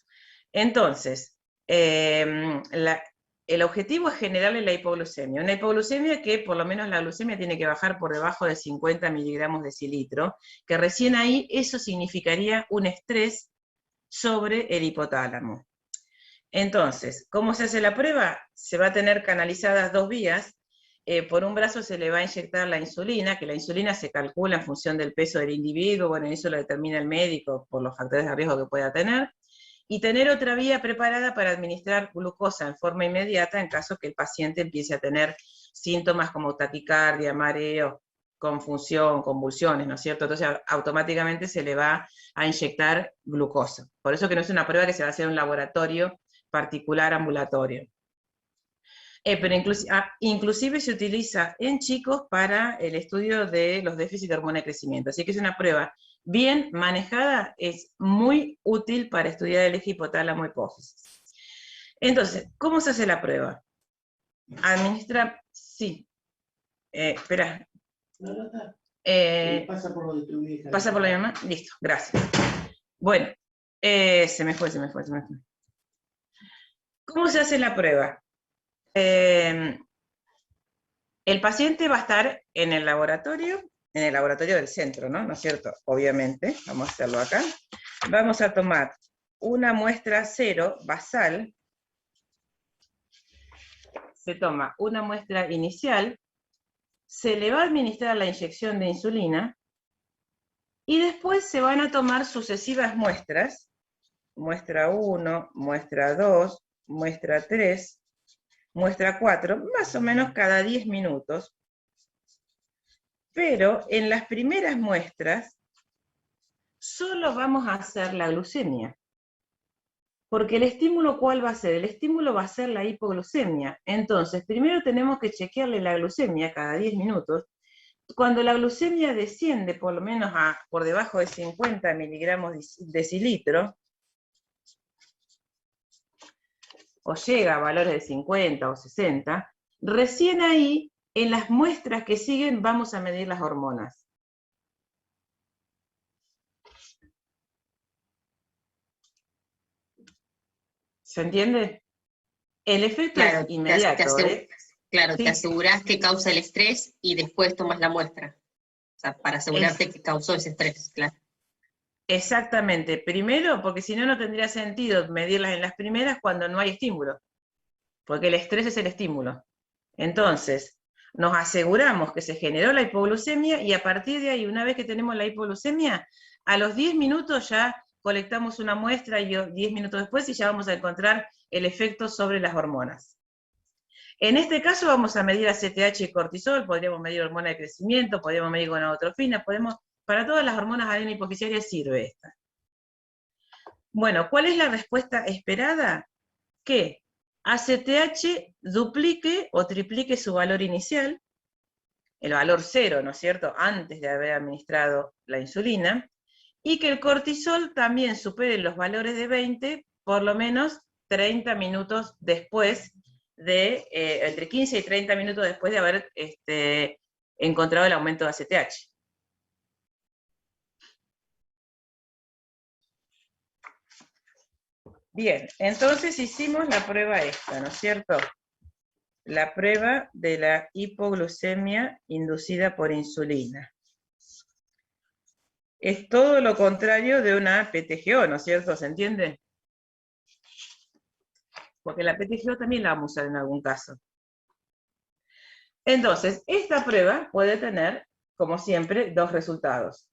Entonces, el objetivo es generarle la hipoglucemia. Una hipoglucemia que por lo menos la glucemia tiene que bajar por debajo de 50 miligramos de decilitro, que recién ahí eso significaría un estrés sobre el hipotálamo. Entonces, ¿cómo se hace la prueba? Se va a tener canalizadas dos vías. Por un brazo se le va a inyectar la insulina, que la insulina se calcula en función del peso del individuo, bueno, eso lo determina el médico por los factores de riesgo que pueda tener, y tener otra vía preparada para administrar glucosa en forma inmediata en caso que el paciente empiece a tener síntomas como taquicardia, mareo, confusión, convulsiones, ¿no es cierto? Entonces automáticamente se le va a inyectar glucosa. Por eso que no es una prueba que se va a hacer en un laboratorio particular ambulatorio. Pero inclusive se utiliza en chicos para el estudio de los déficits de hormona de crecimiento. Así que es una prueba bien manejada, es muy útil para estudiar el eje hipotálamo hipófisis. Entonces, ¿cómo se hace la prueba? Administra, sí. Espera. Pasa por lo de tu hija. ¿Pasa por la mamá? Listo, gracias. Bueno, se me fue. ¿Cómo se hace la prueba? El paciente va a estar en el laboratorio del centro, ¿no? ¿No es cierto? Obviamente, vamos a hacerlo acá. Vamos a tomar una muestra cero basal, se toma una muestra inicial, se le va a administrar la inyección de insulina, y después se van a tomar sucesivas muestras, muestra 1, muestra 2, muestra 3, muestra 4, más o menos cada 10 minutos, pero en las primeras muestras solo vamos a hacer la glucemia, porque el estímulo, ¿cuál va a ser? El estímulo va a ser la hipoglucemia. Entonces, primero tenemos que chequearle la glucemia cada 10 minutos. Cuando la glucemia desciende por lo menos por debajo de 50 miligramos de decilitro, o llega a valores de 50 o 60, recién ahí, en las muestras que siguen, vamos a medir las hormonas. ¿Se entiende? El efecto es inmediato. Claro, Sí. te asegurás que causa el estrés y después tomas la muestra. O sea, para asegurarte que causó ese estrés, claro. Exactamente. Primero, porque si no, no tendría sentido medirlas en las primeras cuando no hay estímulo. Porque el estrés es el estímulo. Entonces, nos aseguramos que se generó la hipoglucemia y a partir de ahí, una vez que tenemos la hipoglucemia, a los 10 minutos ya colectamos una muestra y 10 minutos después y ya vamos a encontrar el efecto sobre las hormonas. En este caso vamos a medir ACTH y cortisol, podríamos medir hormona de crecimiento, podríamos medir gonadotrofina, para todas las hormonas adenohipofisiarias sirve esta. Bueno, ¿cuál es la respuesta esperada? Que ACTH duplique o triplique su valor inicial, el valor 0, ¿no es cierto?, antes de haber administrado la insulina, y que el cortisol también supere los valores de 20, por lo menos 30 minutos después entre 15 y 30 minutos después de haber encontrado el aumento de ACTH. Bien, entonces hicimos la prueba esta, ¿no es cierto? La prueba de la hipoglucemia inducida por insulina. Es todo lo contrario de una PTGO, ¿no es cierto? ¿Se entiende? Porque la PTGO también la vamos a usar en algún caso. Entonces, esta prueba puede tener, como siempre, dos resultados.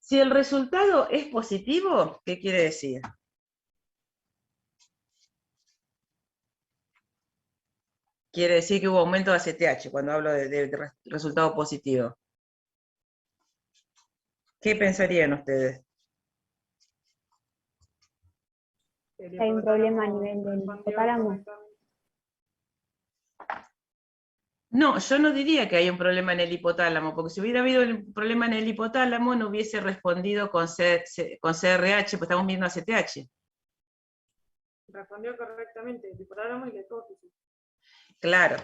Si el resultado es positivo, ¿qué quiere decir? Quiere decir que hubo aumento de ACTH cuando hablo de resultado positivo. ¿Qué pensarían ustedes? Hay un problema a nivel del hipotálamo. No, yo no diría que hay un problema en el hipotálamo, porque si hubiera habido un problema en el hipotálamo no hubiese respondido con CRH, pues estamos viendo ACTH. Respondió correctamente el hipotálamo y la hipófisis. Claro,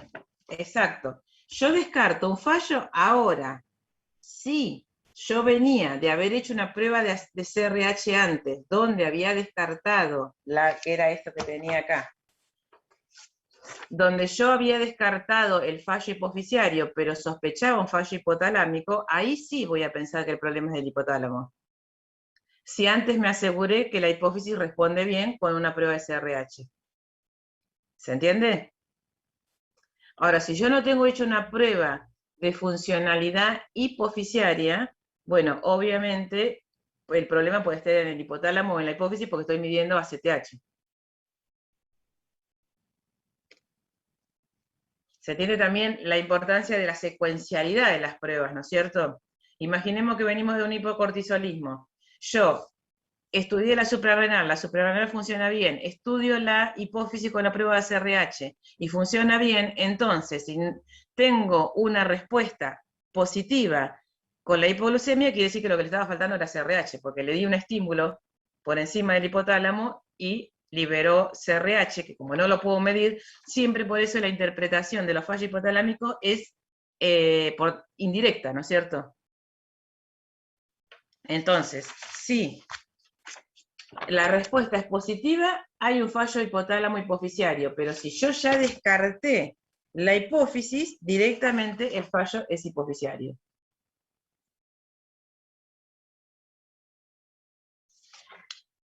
exacto. Yo descarto un fallo ahora. Si yo venía de haber hecho una prueba de CRH antes, donde había descartado la que era esto que tenía acá, donde yo había descartado el fallo hipofisiario, pero sospechaba un fallo hipotalámico, ahí sí voy a pensar que el problema es del hipotálamo. Si antes me aseguré que la hipófisis responde bien con una prueba de CRH. ¿Se entiende? Ahora, si yo no tengo hecho una prueba de funcionalidad hipofisiaria, bueno, obviamente el problema puede estar en el hipotálamo o en la hipófisis porque estoy midiendo ACTH. Se tiene también la importancia de la secuencialidad de las pruebas, ¿no es cierto? Imaginemos que venimos de un hipocortisolismo. Yo estudié la suprarrenal funciona bien, estudio la hipófisis con la prueba de CRH y funciona bien, entonces si tengo una respuesta positiva con la hipoglucemia, quiere decir que lo que le estaba faltando era CRH, porque le di un estímulo por encima del hipotálamo y liberó CRH, que como no lo puedo medir, siempre por eso la interpretación de los fallos hipotalámicos es indirecta, ¿no es cierto? Entonces, si la respuesta es positiva, hay un fallo hipotálamo hipofisiario, pero si yo ya descarté la hipófisis, directamente el fallo es hipofisiario.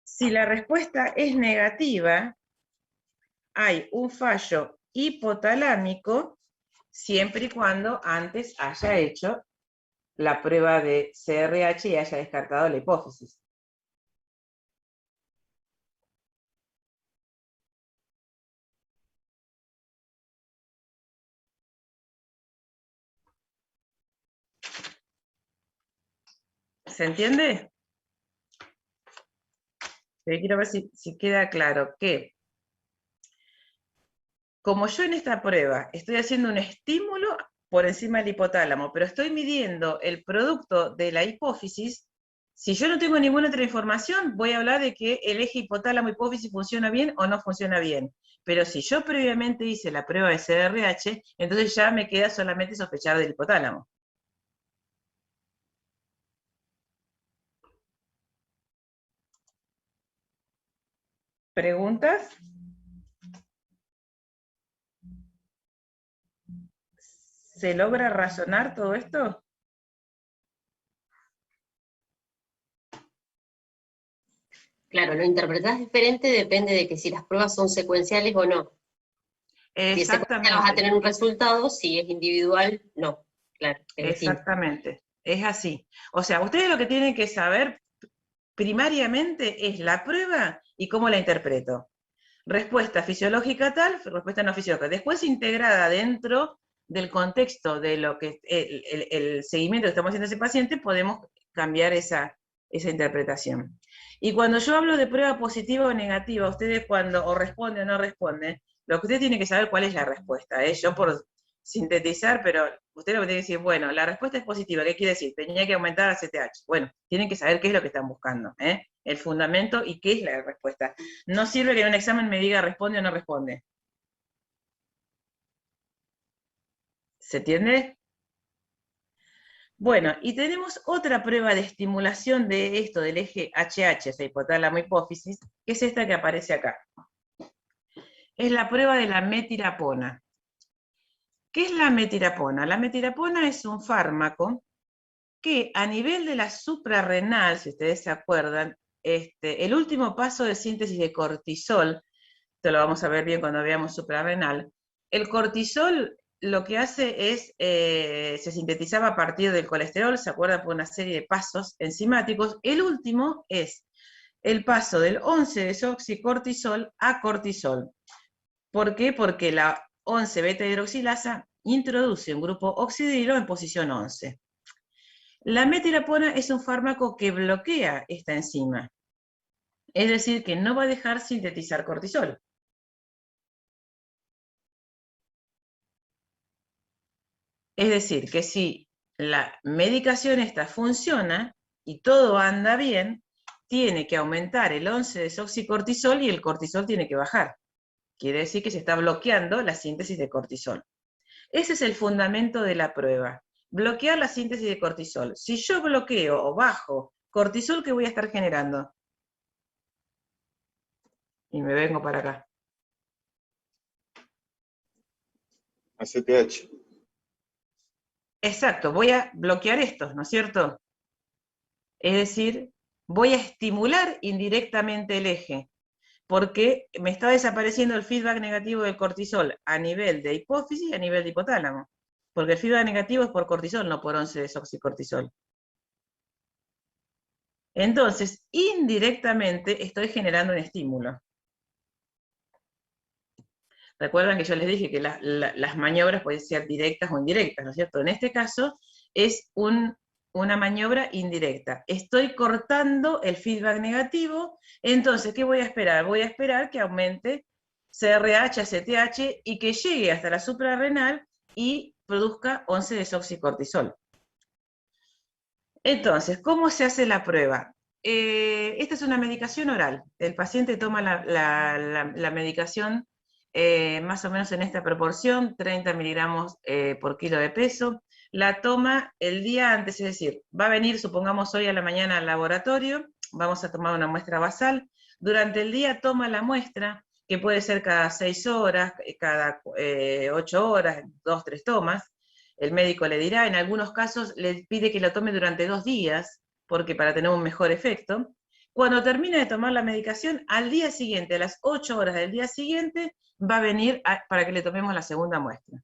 Si la respuesta es negativa, hay un fallo hipotalámico, siempre y cuando antes haya hecho la prueba de CRH y haya descartado la hipófisis. ¿Se entiende? Pero quiero ver si queda claro que, como yo en esta prueba estoy haciendo un estímulo por encima del hipotálamo, pero estoy midiendo el producto de la hipófisis, si yo no tengo ninguna otra información, voy a hablar de que el eje hipotálamo-hipófisis funciona bien o no funciona bien. Pero si yo previamente hice la prueba de CRH, entonces ya me queda solamente sospechar del hipotálamo. ¿Preguntas? ¿Se logra razonar todo esto? Claro, lo interpretás diferente depende de que si las pruebas son secuenciales o no. Si es secuencial vas a tener un resultado, si es individual, no. Claro, es distinto. Exactamente, es así. O sea, ustedes lo que tienen que saber primariamente es la prueba y cómo la interpreto. Respuesta fisiológica tal, respuesta no fisiológica. Después integrada dentro del contexto de lo que el seguimiento que estamos haciendo a ese paciente, podemos cambiar esa interpretación. Y cuando yo hablo de prueba positiva o negativa, ustedes cuando o responden o no responden, lo que ustedes tienen que saber cuál es la respuesta. Yo por sintetizar, pero ustedes lo que tienen que decir, bueno, la respuesta es positiva, ¿qué quiere decir? Tenía que aumentar a CTH. Bueno, tienen que saber qué es lo que están buscando, el fundamento y qué es la respuesta. No sirve que en un examen me diga responde o no responde. ¿Se entiende? Bueno, y tenemos otra prueba de estimulación de esto, del eje HH, esa hipotálamo hipófisis, que es esta que aparece acá. Es la prueba de la metirapona. ¿Qué es la metirapona? La metirapona es un fármaco que a nivel de la suprarrenal, si ustedes se acuerdan, el último paso de síntesis de cortisol, esto lo vamos a ver bien cuando veamos suprarrenal, el cortisol lo que hace es, se sintetizaba a partir del colesterol, se acuerdan, por una serie de pasos enzimáticos. El último es el paso del 11-desoxicortisol a cortisol. ¿Por qué? Porque la 11-beta-hidroxilasa introduce un grupo oxidilo en posición 11. La metirapona es un fármaco que bloquea esta enzima, es decir, que no va a dejar sintetizar cortisol. Es decir, que si la medicación esta funciona y todo anda bien, tiene que aumentar el 11-desoxicortisol y el cortisol tiene que bajar. Quiere decir que se está bloqueando la síntesis de cortisol. Ese es el fundamento de la prueba. Bloquear la síntesis de cortisol. Si yo bloqueo o bajo cortisol, ¿qué voy a estar generando? Y me vengo para acá. ACTH. Exacto, voy a bloquear estos, ¿no es cierto? Es decir, voy a estimular indirectamente el eje, porque me está desapareciendo el feedback negativo del cortisol a nivel de hipófisis y a nivel de hipotálamo. Porque el feedback negativo es por cortisol, no por 11-desoxicortisol. Entonces, indirectamente estoy generando un estímulo. Recuerdan que yo les dije que las maniobras pueden ser directas o indirectas, ¿no es cierto? En este caso es una maniobra indirecta. Estoy cortando el feedback negativo, entonces, ¿qué voy a esperar? Voy a esperar que aumente CRH, ACTH y que llegue hasta la suprarrenal y produzca 11-desoxicortisol. Entonces, ¿cómo se hace la prueba? Esta es una medicación oral. El paciente toma la medicación más o menos en esta proporción, 30 miligramos por kilo de peso. La toma el día antes, es decir, va a venir, supongamos hoy a la mañana al laboratorio, vamos a tomar una muestra basal. Durante el día toma la muestra, que puede ser cada 6 horas, cada 8 horas, 2, 3 tomas. El médico le dirá, en algunos casos le pide que lo tome durante 2 días, porque para tener un mejor efecto. Cuando termine de tomar la medicación, al día siguiente, a las 8 horas del día siguiente, va a venir para que le tomemos la segunda muestra.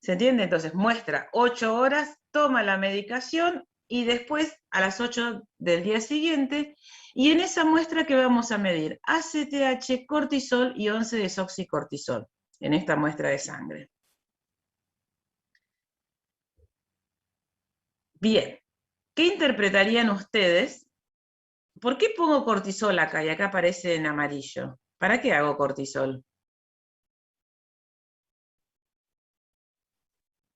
¿Se entiende? Entonces, muestra 8 horas, toma la medicación y después a las 8 del día siguiente, y en esa muestra que vamos a medir ACTH, cortisol y 11-desoxicortisol, en esta muestra de sangre. Bien, ¿qué interpretarían ustedes? ¿Por qué pongo cortisol acá y acá aparece en amarillo? ¿Para qué hago cortisol?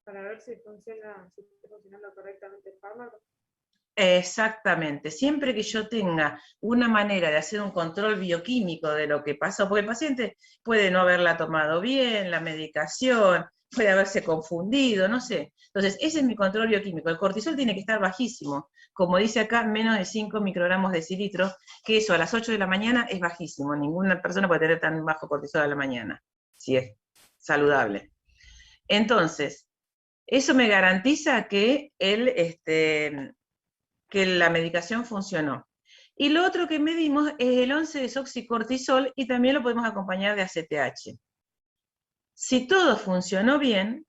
Para ver si funciona, si está funcionando correctamente el fármaco. Exactamente, siempre que yo tenga una manera de hacer un control bioquímico de lo que pasó, porque el paciente puede no haberla tomado bien, la medicación, puede haberse confundido, no sé. Entonces, ese es mi control bioquímico. El cortisol tiene que estar bajísimo, como dice acá, menos de 5 microgramos de decilitro, que eso a las 8 de la mañana es bajísimo. Ninguna persona puede tener tan bajo cortisol a la mañana, si es saludable. Entonces, eso me garantiza que que la medicación funcionó. Y lo otro que medimos es el 11-desoxicortisol y también lo podemos acompañar de ACTH. Si todo funcionó bien,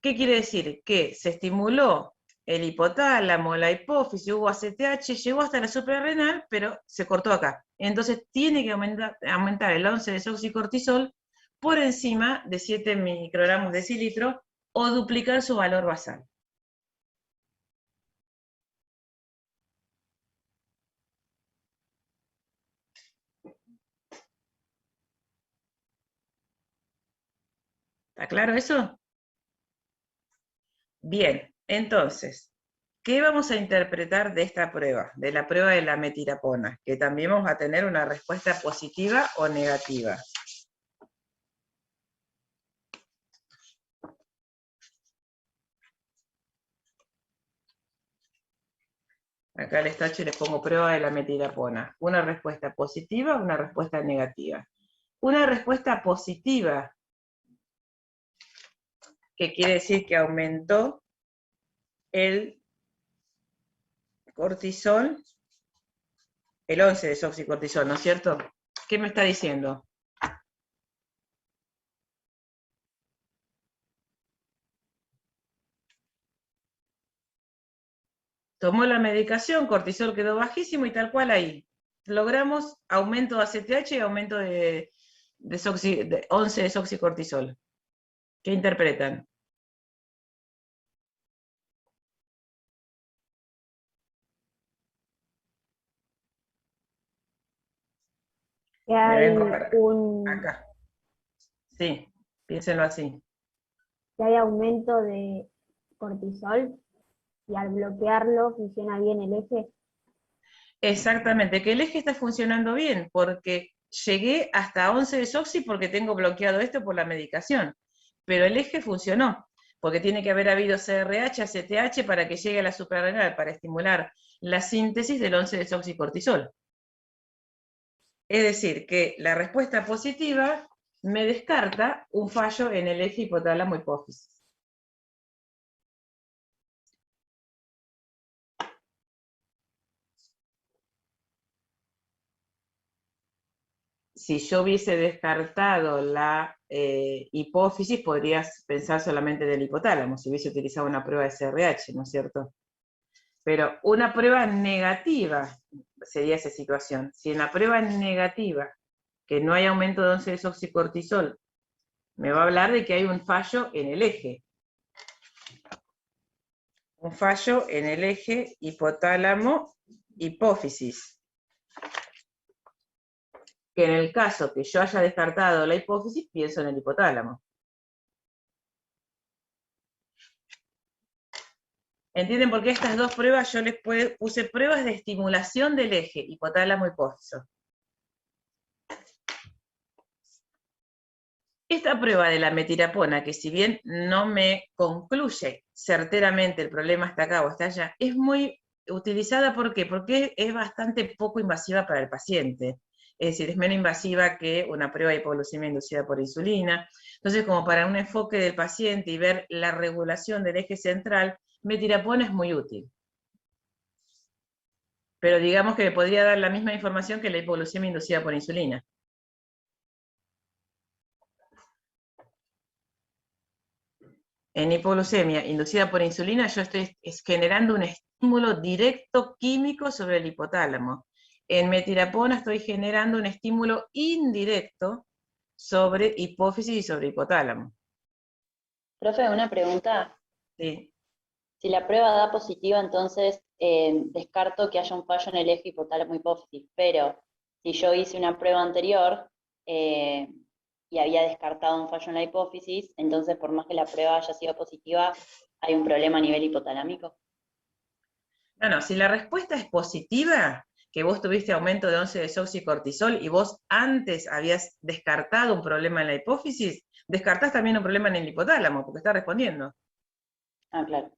¿qué quiere decir? Que se estimuló el hipotálamo, la hipófisis, hubo ACTH, llegó hasta la suprarrenal, pero se cortó acá. Entonces tiene que aumentar el 11-desoxicortisol por encima de 7 microgramos de decilitro o duplicar su valor basal. ¿Está claro eso? Bien, entonces, ¿qué vamos a interpretar de esta prueba? De la prueba de la metirapona, que también vamos a tener una respuesta positiva o negativa. Acá les tacho y les pongo prueba de la metilapona. Una respuesta positiva, una respuesta negativa. Una respuesta positiva, que quiere decir que aumentó el cortisol, el 11-desoxicortisol, ¿no es cierto? ¿Qué me está diciendo? Tomó la medicación, cortisol quedó bajísimo y tal cual ahí. Logramos aumento de ACTH y aumento de 11-desoxicortisol. ¿Qué interpretan? Que hay Acá. Sí, piénsenlo así. que hay aumento de cortisol y al bloquearlo funciona bien el eje. Exactamente, que el eje está funcionando bien, porque llegué hasta 11-desoxi porque tengo bloqueado esto por la medicación, pero el eje funcionó, porque tiene que haber habido CRH, ACTH para que llegue a la suprarrenal, para estimular la síntesis del 11-desoxicortisol. Es decir, que la respuesta positiva me descarta un fallo en el eje hipotálamo-hipófisis. Si yo hubiese descartado la hipófisis, podrías pensar solamente del hipotálamo, si hubiese utilizado una prueba de CRH, ¿no es cierto? Pero una prueba negativa sería esa situación. Si en la prueba negativa, que no hay aumento de 11-desoxicortisol, me va a hablar de que hay un fallo en el eje. Un fallo en el eje hipotálamo-hipófisis. Que en el caso que yo haya descartado la hipófisis, pienso en el hipotálamo. ¿Entienden por qué estas dos pruebas yo les puse pruebas de estimulación del eje hipotálamo-hipófisis? Esta prueba de la metilapona, que si bien no me concluye certeramente el problema hasta acá o hasta allá, es muy utilizada, ¿por qué? Porque es bastante poco invasiva para el paciente. Es decir, es menos invasiva que una prueba de hipoglucemia inducida por insulina. Entonces, como para un enfoque del paciente y ver la regulación del eje central, metilapona es muy útil. Pero digamos que le podría dar la misma información que la hipoglucemia inducida por insulina. En hipoglucemia inducida por insulina, yo estoy generando un estímulo directo químico sobre el hipotálamo. En metilapona estoy generando un estímulo indirecto sobre hipófisis y sobre hipotálamo. Profe, una pregunta. Sí. Si la prueba da positiva, entonces descarto que haya un fallo en el eje hipotálamo-hipófisis, pero si yo hice una prueba anterior y había descartado un fallo en la hipófisis, entonces por más que la prueba haya sido positiva, hay un problema a nivel hipotalámico. No, si la respuesta es positiva, que vos tuviste aumento de 11-desoxicortisol y vos antes habías descartado un problema en la hipófisis, descartás también un problema en el hipotálamo, porque está respondiendo. Ah, claro.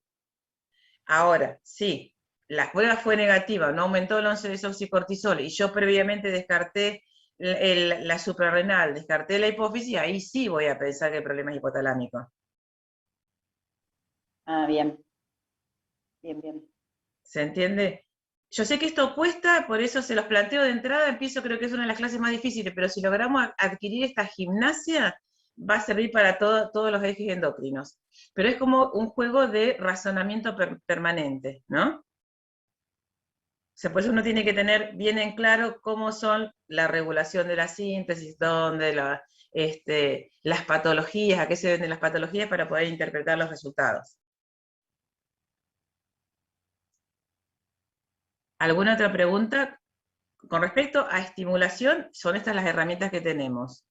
Ahora, sí, la prueba fue negativa, no aumentó el 11-desoxicortisol y yo previamente descarté la suprarrenal, descarté la hipófisis, ahí sí voy a pensar que el problema es hipotalámico. Ah, bien. Bien, bien. ¿Se entiende? Yo sé que esto cuesta, por eso se los planteo de entrada, empiezo, creo que es una de las clases más difíciles, pero si logramos adquirir esta gimnasia, va a servir para todos los ejes endocrinos. Pero es como un juego de razonamiento permanente, ¿no? O sea, por eso uno tiene que tener bien en claro cómo son la regulación de la síntesis, dónde las patologías, a qué se deben las patologías para poder interpretar los resultados. ¿Alguna otra pregunta? Con respecto a estimulación, son estas las herramientas que tenemos.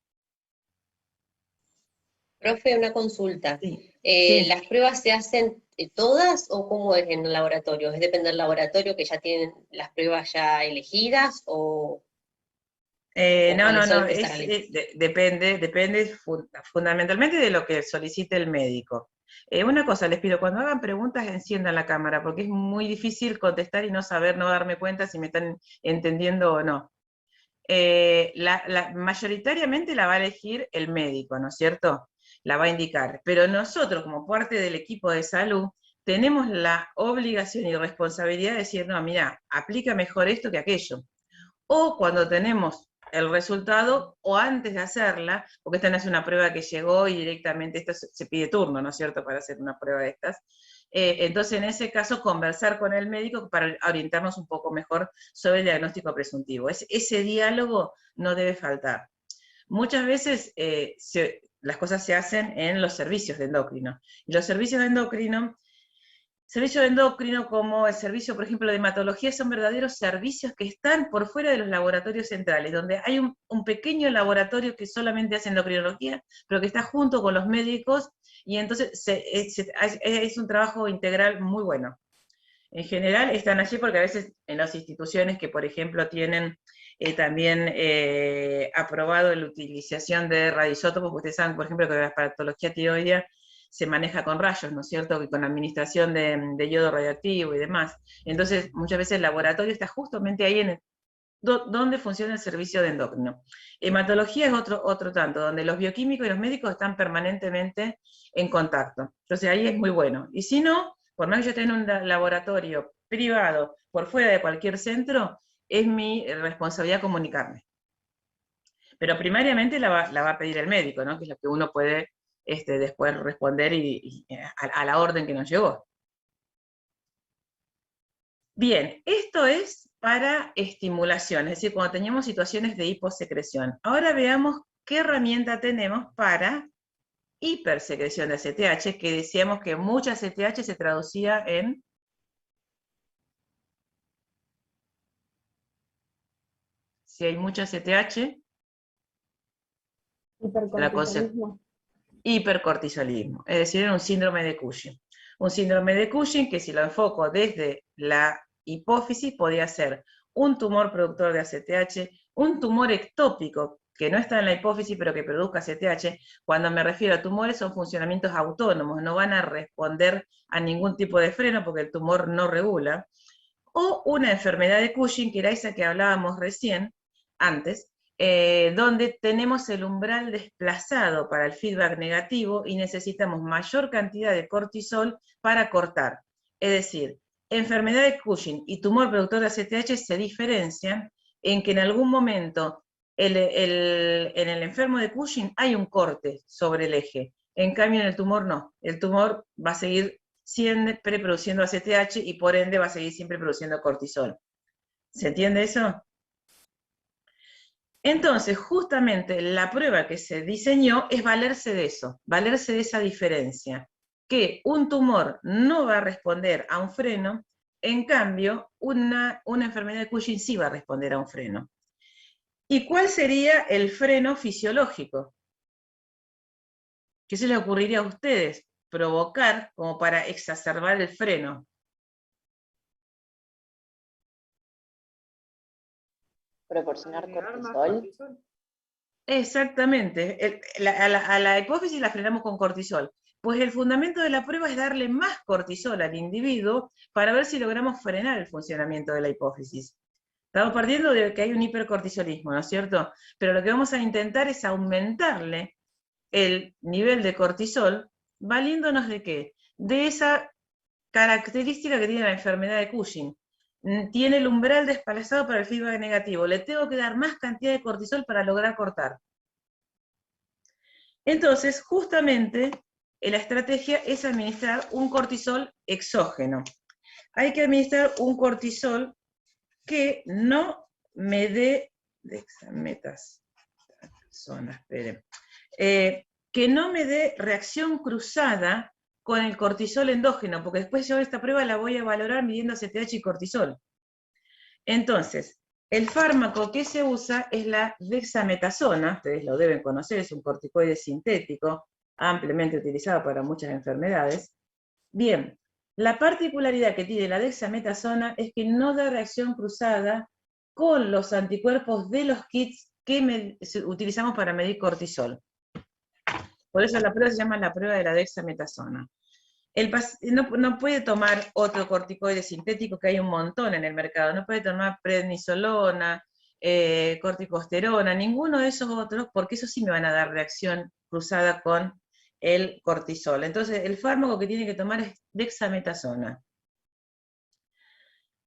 Profe, una consulta. Sí, sí. ¿Las pruebas se hacen todas o cómo es en el laboratorio? ¿Es depende del laboratorio que ya tienen las pruebas ya elegidas o No, depende fundamentalmente de lo que solicite el médico. Una cosa les pido, cuando hagan preguntas enciendan la cámara, porque es muy difícil contestar y no saber, no darme cuenta si me están entendiendo o no. Mayoritariamente la va a elegir el médico, ¿no es cierto? La va a indicar, pero nosotros como parte del equipo de salud tenemos la obligación y responsabilidad de decir, no, mira, aplica mejor esto que aquello. O cuando tenemos el resultado, o antes de hacerla, porque esta no es una prueba que llegó y directamente esto se pide turno, ¿no es cierto?, para hacer una prueba de estas. Entonces, en ese caso, conversar con el médico para orientarnos un poco mejor sobre el diagnóstico presuntivo. Ese diálogo no debe faltar. Muchas veces las cosas se hacen en los servicios de endocrino. Y los servicios de endocrino, como el servicio, por ejemplo, de hematología, son verdaderos servicios que están por fuera de los laboratorios centrales, donde hay un pequeño laboratorio que solamente hace endocrinología, pero que está junto con los médicos, y entonces es un trabajo integral muy bueno. En general están allí porque a veces en las instituciones que, por ejemplo, tienen también aprobado la utilización de radioisótopos, porque ustedes saben, por ejemplo, que la patología tiroidea se maneja con rayos, ¿no es cierto?, y con administración de yodo radioactivo y demás. Entonces, muchas veces el laboratorio está justamente ahí donde funciona el servicio de endocrino. Hematología es otro tanto, donde los bioquímicos y los médicos están permanentemente en contacto. Entonces ahí es muy bueno. Y si no, por más que yo esté en un laboratorio privado por fuera de cualquier centro, es mi responsabilidad comunicarme. Pero primariamente la va a pedir el médico, ¿no?, que es lo que uno puede después responder a la orden que nos llegó. Bien, esto es para estimulación, es decir, cuando teníamos situaciones de hiposecreción. Ahora veamos qué herramienta tenemos para hipersecreción de ACTH, que decíamos que mucha ACTH se traducía en... Si hay mucha ACTH... Hipercortisolismo. Hipercortisolismo, es decir, en un síndrome de Cushing. Un síndrome de Cushing que si lo enfoco desde la hipófisis podría ser un tumor productor de ACTH, un tumor ectópico que no está en la hipófisis pero que produzca ACTH. Cuando me refiero a tumores son funcionamientos autónomos, no van a responder a ningún tipo de freno porque el tumor no regula. O una enfermedad de Cushing, que era esa que hablábamos recién, antes, donde tenemos el umbral desplazado para el feedback negativo y necesitamos mayor cantidad de cortisol para cortar. Es decir, enfermedad de Cushing y tumor productor de ACTH se diferencian en que en algún momento en el enfermo de Cushing hay un corte sobre el eje, en cambio en el tumor no, el tumor va a seguir siempre produciendo ACTH y por ende va a seguir siempre produciendo cortisol. ¿Se entiende eso? Entonces, justamente la prueba que se diseñó es valerse de eso, valerse de esa diferencia, que un tumor no va a responder a un freno, en cambio, una enfermedad de Cushing sí va a responder a un freno. ¿Y cuál sería el freno fisiológico? ¿Qué se les ocurriría a ustedes provocar como para exacerbar el freno? Proporcionar cortisol. Exactamente. A la hipófisis la frenamos con cortisol. Pues el fundamento de la prueba es darle más cortisol al individuo para ver si logramos frenar el funcionamiento de la hipófisis. Estamos partiendo de que hay un hipercortisolismo, ¿no es cierto? Pero lo que vamos a intentar es aumentarle el nivel de cortisol, valiéndonos de ¿qué? De esa característica que tiene la enfermedad de Cushing. Tiene el umbral desplazado para el feedback negativo. Le tengo que dar más cantidad de cortisol para lograr cortar. Entonces, justamente, la estrategia es administrar un cortisol exógeno. Hay que administrar un cortisol que no me dé... que no me dé reacción cruzada con el cortisol endógeno, porque después yo esta prueba la voy a valorar midiendo ACTH y cortisol. Entonces, el fármaco que se usa es la dexametasona, ustedes lo deben conocer, es un corticoide sintético, ampliamente utilizado para muchas enfermedades. Bien, la particularidad que tiene la dexametasona es que no da reacción cruzada con los anticuerpos de los kits que utilizamos para medir cortisol. Por eso la prueba se llama la prueba de la dexametasona. No puede tomar otro corticoide sintético, que hay un montón en el mercado, no puede tomar prednisolona, corticosterona, ninguno de esos otros, porque eso sí me van a dar reacción cruzada con el cortisol. Entonces, el fármaco que tiene que tomar es dexametasona.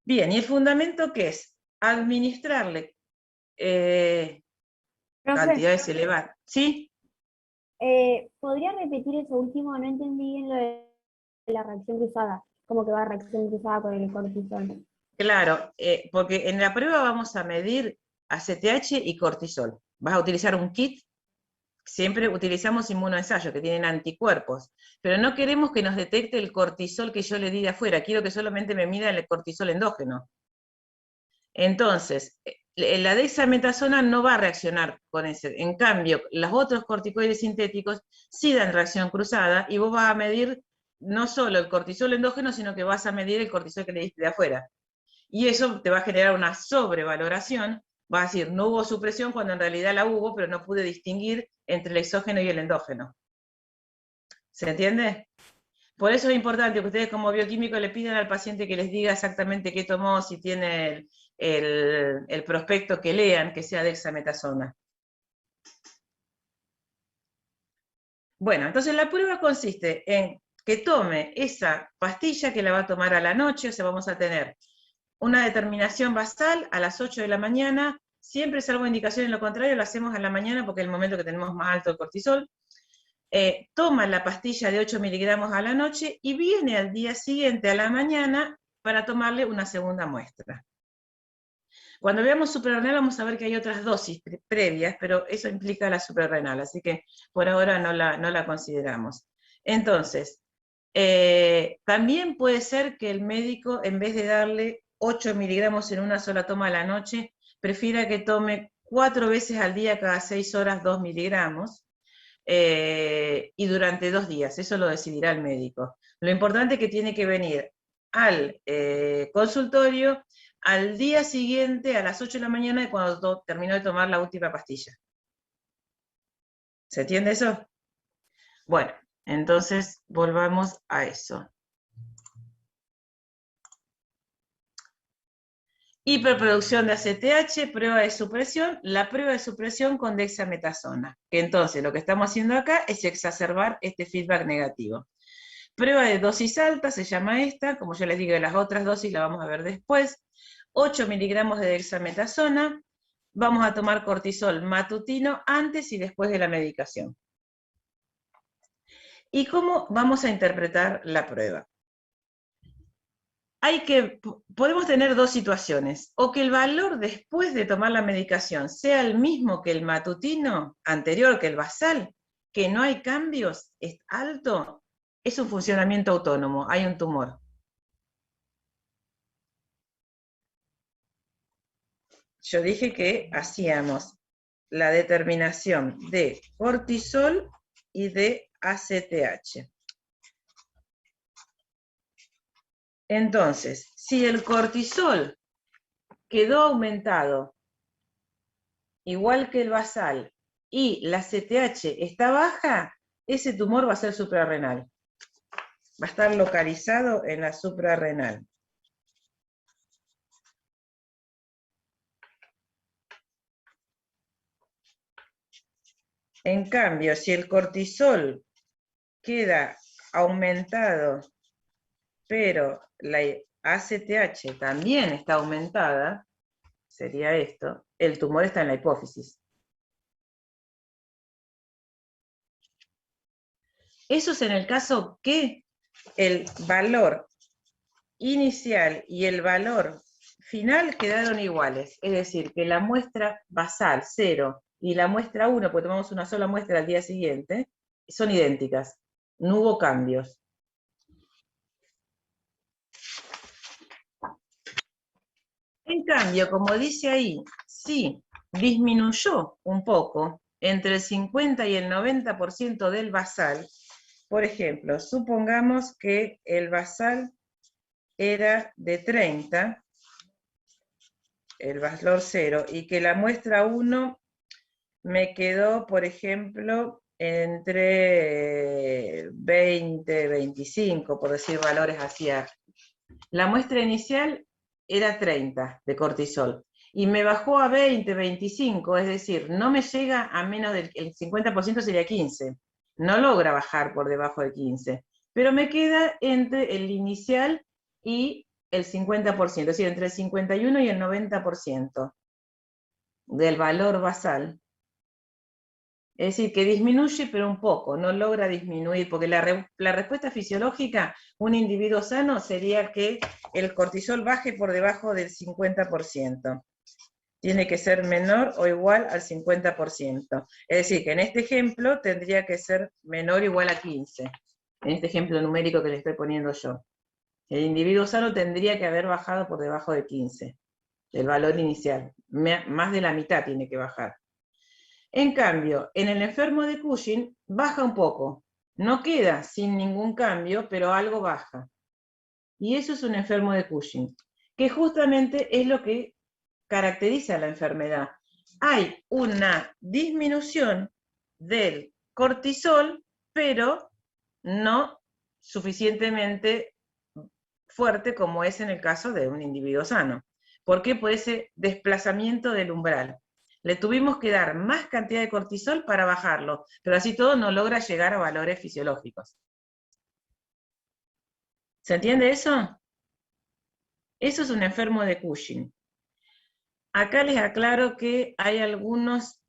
Bien, ¿y el fundamento qué es? Administrarle cantidades elevadas. ¿Sí? ¿Podría repetir eso último? No entendí bien lo de la reacción cruzada. ¿Cómo que va reacción cruzada con el cortisol? Claro, porque en la prueba vamos a medir ACTH y cortisol. Vas a utilizar un kit, siempre utilizamos inmunoensayo, que tienen anticuerpos, pero no queremos que nos detecte el cortisol que yo le di de afuera, quiero que solamente me mida el cortisol endógeno. Entonces, la dexametasona no va a reaccionar con ese. En cambio, los otros corticoides sintéticos sí dan reacción cruzada y vos vas a medir no solo el cortisol endógeno, sino que vas a medir el cortisol que le diste de afuera. Y eso te va a generar una sobrevaloración, vas a decir, no hubo supresión cuando en realidad la hubo, pero no pude distinguir entre el exógeno y el endógeno. ¿Se entiende? Por eso es importante que ustedes como bioquímicos le pidan al paciente que les diga exactamente qué tomó, si tiene el prospecto que lean, que sea dexametasona. Bueno, entonces la prueba consiste en que tome esa pastilla que la va a tomar a la noche, o sea, vamos a tener una determinación basal a las 8 de la mañana, siempre salvo indicación en lo contrario, lo hacemos a la mañana porque es el momento que tenemos más alto el cortisol. Toma la pastilla de 8 miligramos a la noche y viene al día siguiente a la mañana para tomarle una segunda muestra. Cuando veamos suprarrenal vamos a ver que hay otras dosis previas, pero eso implica la suprarrenal, así que por ahora no la consideramos. Entonces, también puede ser que el médico, en vez de darle 8 miligramos en una sola toma a la noche, prefiera que tome 4 veces al día, cada 6 horas, 2 miligramos, y durante 2 días, eso lo decidirá el médico. Lo importante es que tiene que venir al consultorio al día siguiente a las 8 de la mañana de cuando terminó de tomar la última pastilla. ¿Se entiende eso? Bueno, entonces volvamos a eso. Hiperproducción de ACTH, prueba de supresión, la prueba de supresión con dexametasona. Entonces lo que estamos haciendo acá es exacerbar este feedback negativo. Prueba de dosis alta se llama esta, como ya les digo, las otras dosis la vamos a ver después. 8 miligramos de dexametasona, vamos a tomar cortisol matutino antes y después de la medicación. ¿Y cómo vamos a interpretar la prueba? Podemos tener dos situaciones, o que el valor después de tomar la medicación sea el mismo que el matutino anterior, que el basal, que no hay cambios, es alto, es un funcionamiento autónomo, hay un tumor. Yo dije que hacíamos la determinación de cortisol y de ACTH. Entonces, si el cortisol quedó aumentado, igual que el basal, y la ACTH está baja, ese tumor va a ser suprarrenal. Va a estar localizado en la suprarrenal. En cambio, si el cortisol queda aumentado, pero la ACTH también está aumentada, sería esto, el tumor está en la hipófisis. Eso es en el caso que el valor inicial y el valor final quedaron iguales, es decir, que la muestra basal 0 y la muestra 1, porque tomamos una sola muestra al día siguiente, son idénticas, no hubo cambios. En cambio, como dice ahí, sí disminuyó un poco entre el 50 y el 90% del basal. Por ejemplo, supongamos que el basal era de 30, el valor 0, y que la muestra 1 me quedó, por ejemplo, entre 20, 25, por decir valores así. La muestra inicial era 30 de cortisol, y me bajó a 20, 25, es decir, no me llega a menos del el 50%, sería 15. No logra bajar por debajo de 15, pero me queda entre el inicial y el 50%, es decir, entre el 51 y el 90% del valor basal. Es decir, que disminuye, pero un poco, no logra disminuir, porque la respuesta fisiológica, un individuo sano, sería que el cortisol baje por debajo del 50%. Tiene que ser menor o igual al 50%. Es decir, que en este ejemplo tendría que ser menor o igual a 15. En este ejemplo numérico que le estoy poniendo yo. El individuo sano tendría que haber bajado por debajo de 15, el valor inicial. Más de la mitad tiene que bajar. En cambio, en el enfermo de Cushing baja un poco. No queda sin ningún cambio, pero algo baja. Y eso es un enfermo de Cushing, que justamente es lo que caracteriza la enfermedad. Hay una disminución del cortisol, pero no suficientemente fuerte como es en el caso de un individuo sano. ¿Por qué? Por ese desplazamiento del umbral. Le tuvimos que dar más cantidad de cortisol para bajarlo, pero así todo no logra llegar a valores fisiológicos. ¿Se entiende eso? Eso es un enfermo de Cushing. Acá les aclaro que hay algunos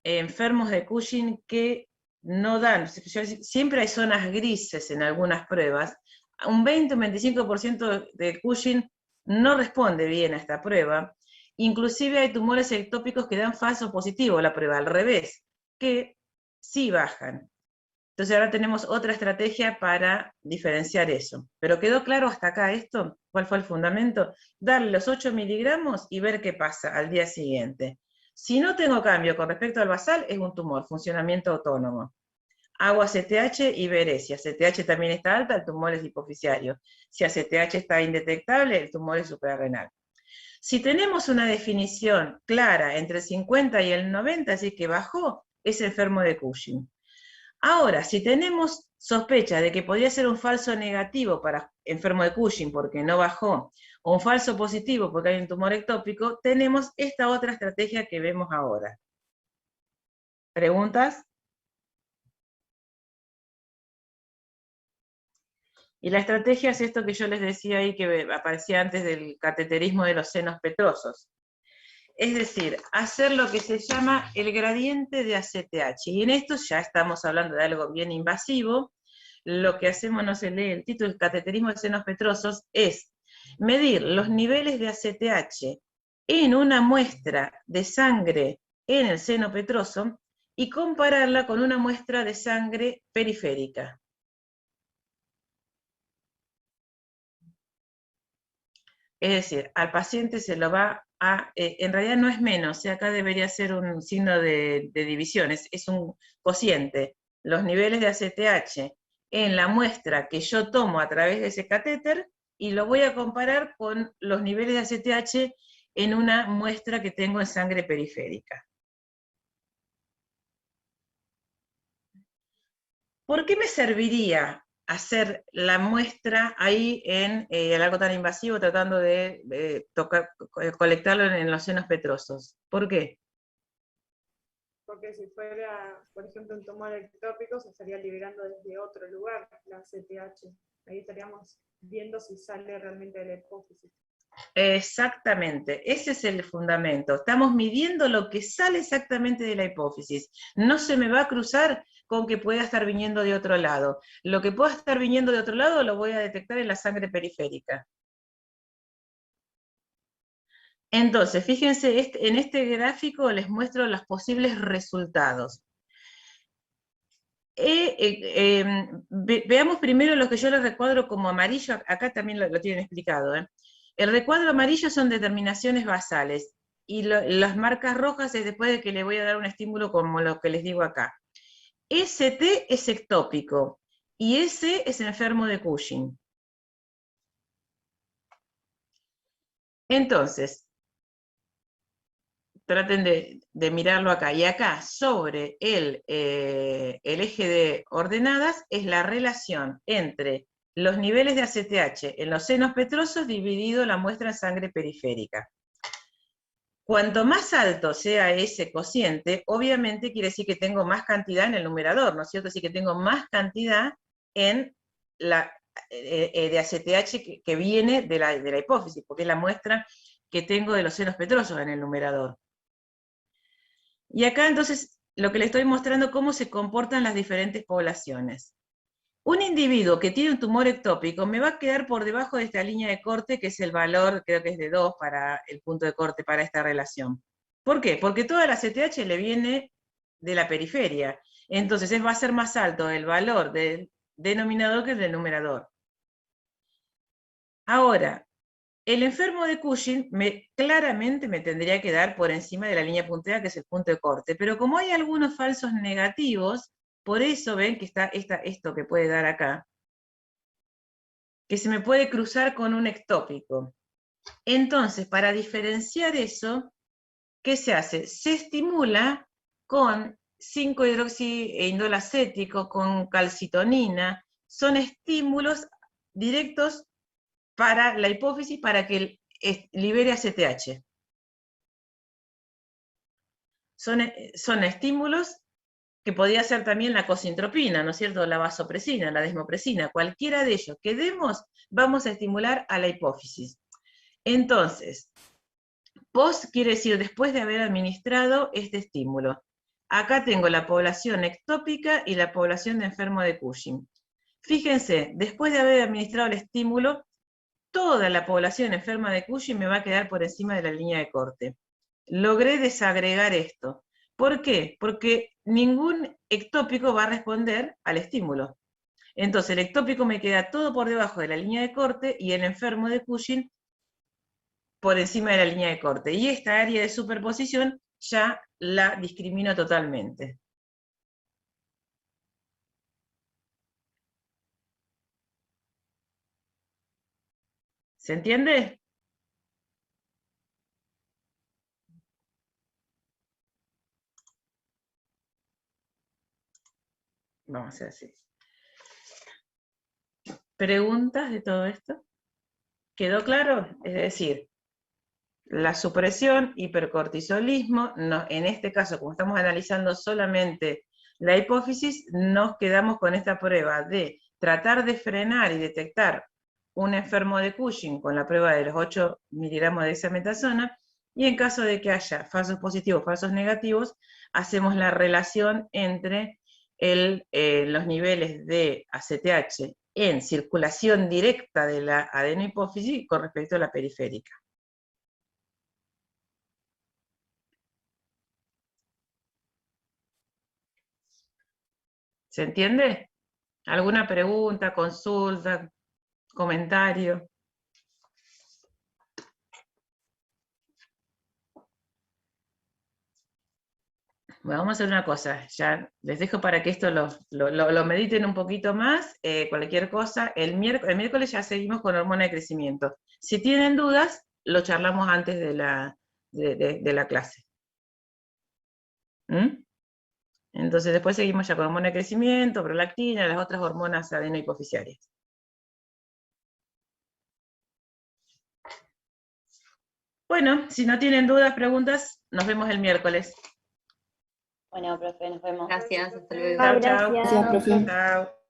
enfermos de Cushing que no dan, siempre hay zonas grises en algunas pruebas. Un 20 o 25% de Cushing no responde bien a esta prueba. Inclusive hay tumores ectópicos que dan falso positivo a la prueba, al revés, que sí bajan. Entonces ahora tenemos otra estrategia para diferenciar eso. ¿Pero quedó claro hasta acá esto? ¿Cuál fue el fundamento? Darle los 8 miligramos y ver qué pasa al día siguiente. Si no tengo cambio con respecto al basal, es un tumor, funcionamiento autónomo. Hago ACTH y veré. Si ACTH también está alta, el tumor es hipoficiario. Si ACTH está indetectable, el tumor es suprarrenal. Si tenemos una definición clara entre el 50 y el 90, así que bajó, es enfermo de Cushing. Ahora, si tenemos sospecha de que podría ser un falso negativo para enfermo de Cushing porque no bajó, o un falso positivo porque hay un tumor ectópico, tenemos esta otra estrategia que vemos ahora. ¿Preguntas? Y la estrategia es esto que yo les decía ahí, que aparecía antes del cateterismo de los senos petrosos. Es decir, hacer lo que se llama el gradiente de ACTH. Y en esto ya estamos hablando de algo bien invasivo. Lo que hacemos, no se lee el título, el cateterismo de senos petrosos, es medir los niveles de ACTH en una muestra de sangre en el seno petroso y compararla con una muestra de sangre periférica. Es decir, al paciente se lo va a, en realidad no es menos, acá debería ser un signo de división, es un cociente. Los niveles de ACTH en la muestra que yo tomo a través de ese catéter y lo voy a comparar con los niveles de ACTH en una muestra que tengo en sangre periférica. ¿Por qué me serviría hacer la muestra ahí en algo tan invasivo, tratando de colectarlo en los senos petrosos? ¿Por qué? Porque si fuera, por ejemplo, un tumor ectópico, se estaría liberando desde otro lugar la ACTH. Ahí estaríamos viendo si sale realmente de la hipófisis. Exactamente, ese es el fundamento. Estamos midiendo lo que sale exactamente de la hipófisis. No se me va a cruzar con que pueda estar viniendo de otro lado. Lo que pueda estar viniendo de otro lado lo voy a detectar en la sangre periférica. Entonces, fíjense, en este gráfico les muestro los posibles resultados. Veamos primero lo que yo les recuadro como amarillo, acá también lo tienen explicado. El recuadro amarillo son determinaciones basales, y las marcas rojas es después de que le voy a dar un estímulo como lo que les digo acá. ST es ectópico, y S es enfermo de Cushing. Entonces, traten de mirarlo acá. Y acá, sobre el eje de ordenadas, es la relación entre los niveles de ACTH en los senos petrosos dividido la muestra en sangre periférica. Cuanto más alto sea ese cociente, obviamente quiere decir que tengo más cantidad en el numerador, ¿no es cierto? Así que tengo más cantidad en la de ACTH que viene de la hipófisis, porque es la muestra que tengo de los senos petrosos en el numerador. Y acá entonces lo que le estoy mostrando cómo se comportan las diferentes poblaciones. Un individuo que tiene un tumor ectópico me va a quedar por debajo de esta línea de corte, que es el valor, creo que es de 2 para el punto de corte para esta relación. ¿Por qué? Porque toda la CTH le viene de la periferia. Entonces va a ser más alto el valor del denominador que el del numerador. Ahora, el enfermo de Cushing claramente me tendría que dar por encima de la línea punteada, que es el punto de corte. Pero como hay algunos falsos negativos, por eso ven que está esto que puede dar acá, que se me puede cruzar con un ectópico. Entonces, para diferenciar eso, ¿qué se hace? Se estimula con 5-hidroxiindolacético, con calcitonina, son estímulos directos para la hipófisis para que libere ACTH. Son estímulos que podría ser también la cosintropina, ¿no es cierto?, la vasopresina, la desmopresina, cualquiera de ellos que demos, vamos a estimular a la hipófisis. Entonces, post quiere decir después de haber administrado este estímulo. Acá tengo la población ectópica y la población de enfermo de Cushing. Fíjense, después de haber administrado el estímulo, toda la población enferma de Cushing me va a quedar por encima de la línea de corte. Logré desagregar esto. ¿Por qué? Porque ningún ectópico va a responder al estímulo. Entonces el ectópico me queda todo por debajo de la línea de corte y el enfermo de Cushing por encima de la línea de corte. Y esta área de superposición ya la discrimino totalmente. ¿Se entiende? Vamos a hacer así. ¿Preguntas de todo esto? ¿Quedó claro? Es decir, la supresión, hipercortisolismo, en este caso, como estamos analizando solamente la hipófisis, nos quedamos con esta prueba de tratar de frenar y detectar un enfermo de Cushing con la prueba de los 8 miligramos de dexametasona, y en caso de que haya falsos positivos, falsos negativos, hacemos la relación entre los niveles de ACTH en circulación directa de la adenohipófisis con respecto a la periférica. ¿Se entiende? ¿Alguna pregunta, consulta, comentario? Bueno, vamos a hacer una cosa, ya les dejo para que esto lo mediten un poquito más, cualquier cosa, el miércoles ya seguimos con hormona de crecimiento. Si tienen dudas, lo charlamos antes de la clase. ¿Mm? Entonces después seguimos ya con hormona de crecimiento, prolactina, las otras hormonas adenohipofisiarias. Bueno, si no tienen dudas, preguntas, nos vemos el miércoles. Bueno, profe, nos vemos. Gracias, hasta luego. Chao, chao. Gracias. Gracias, profe. Chao.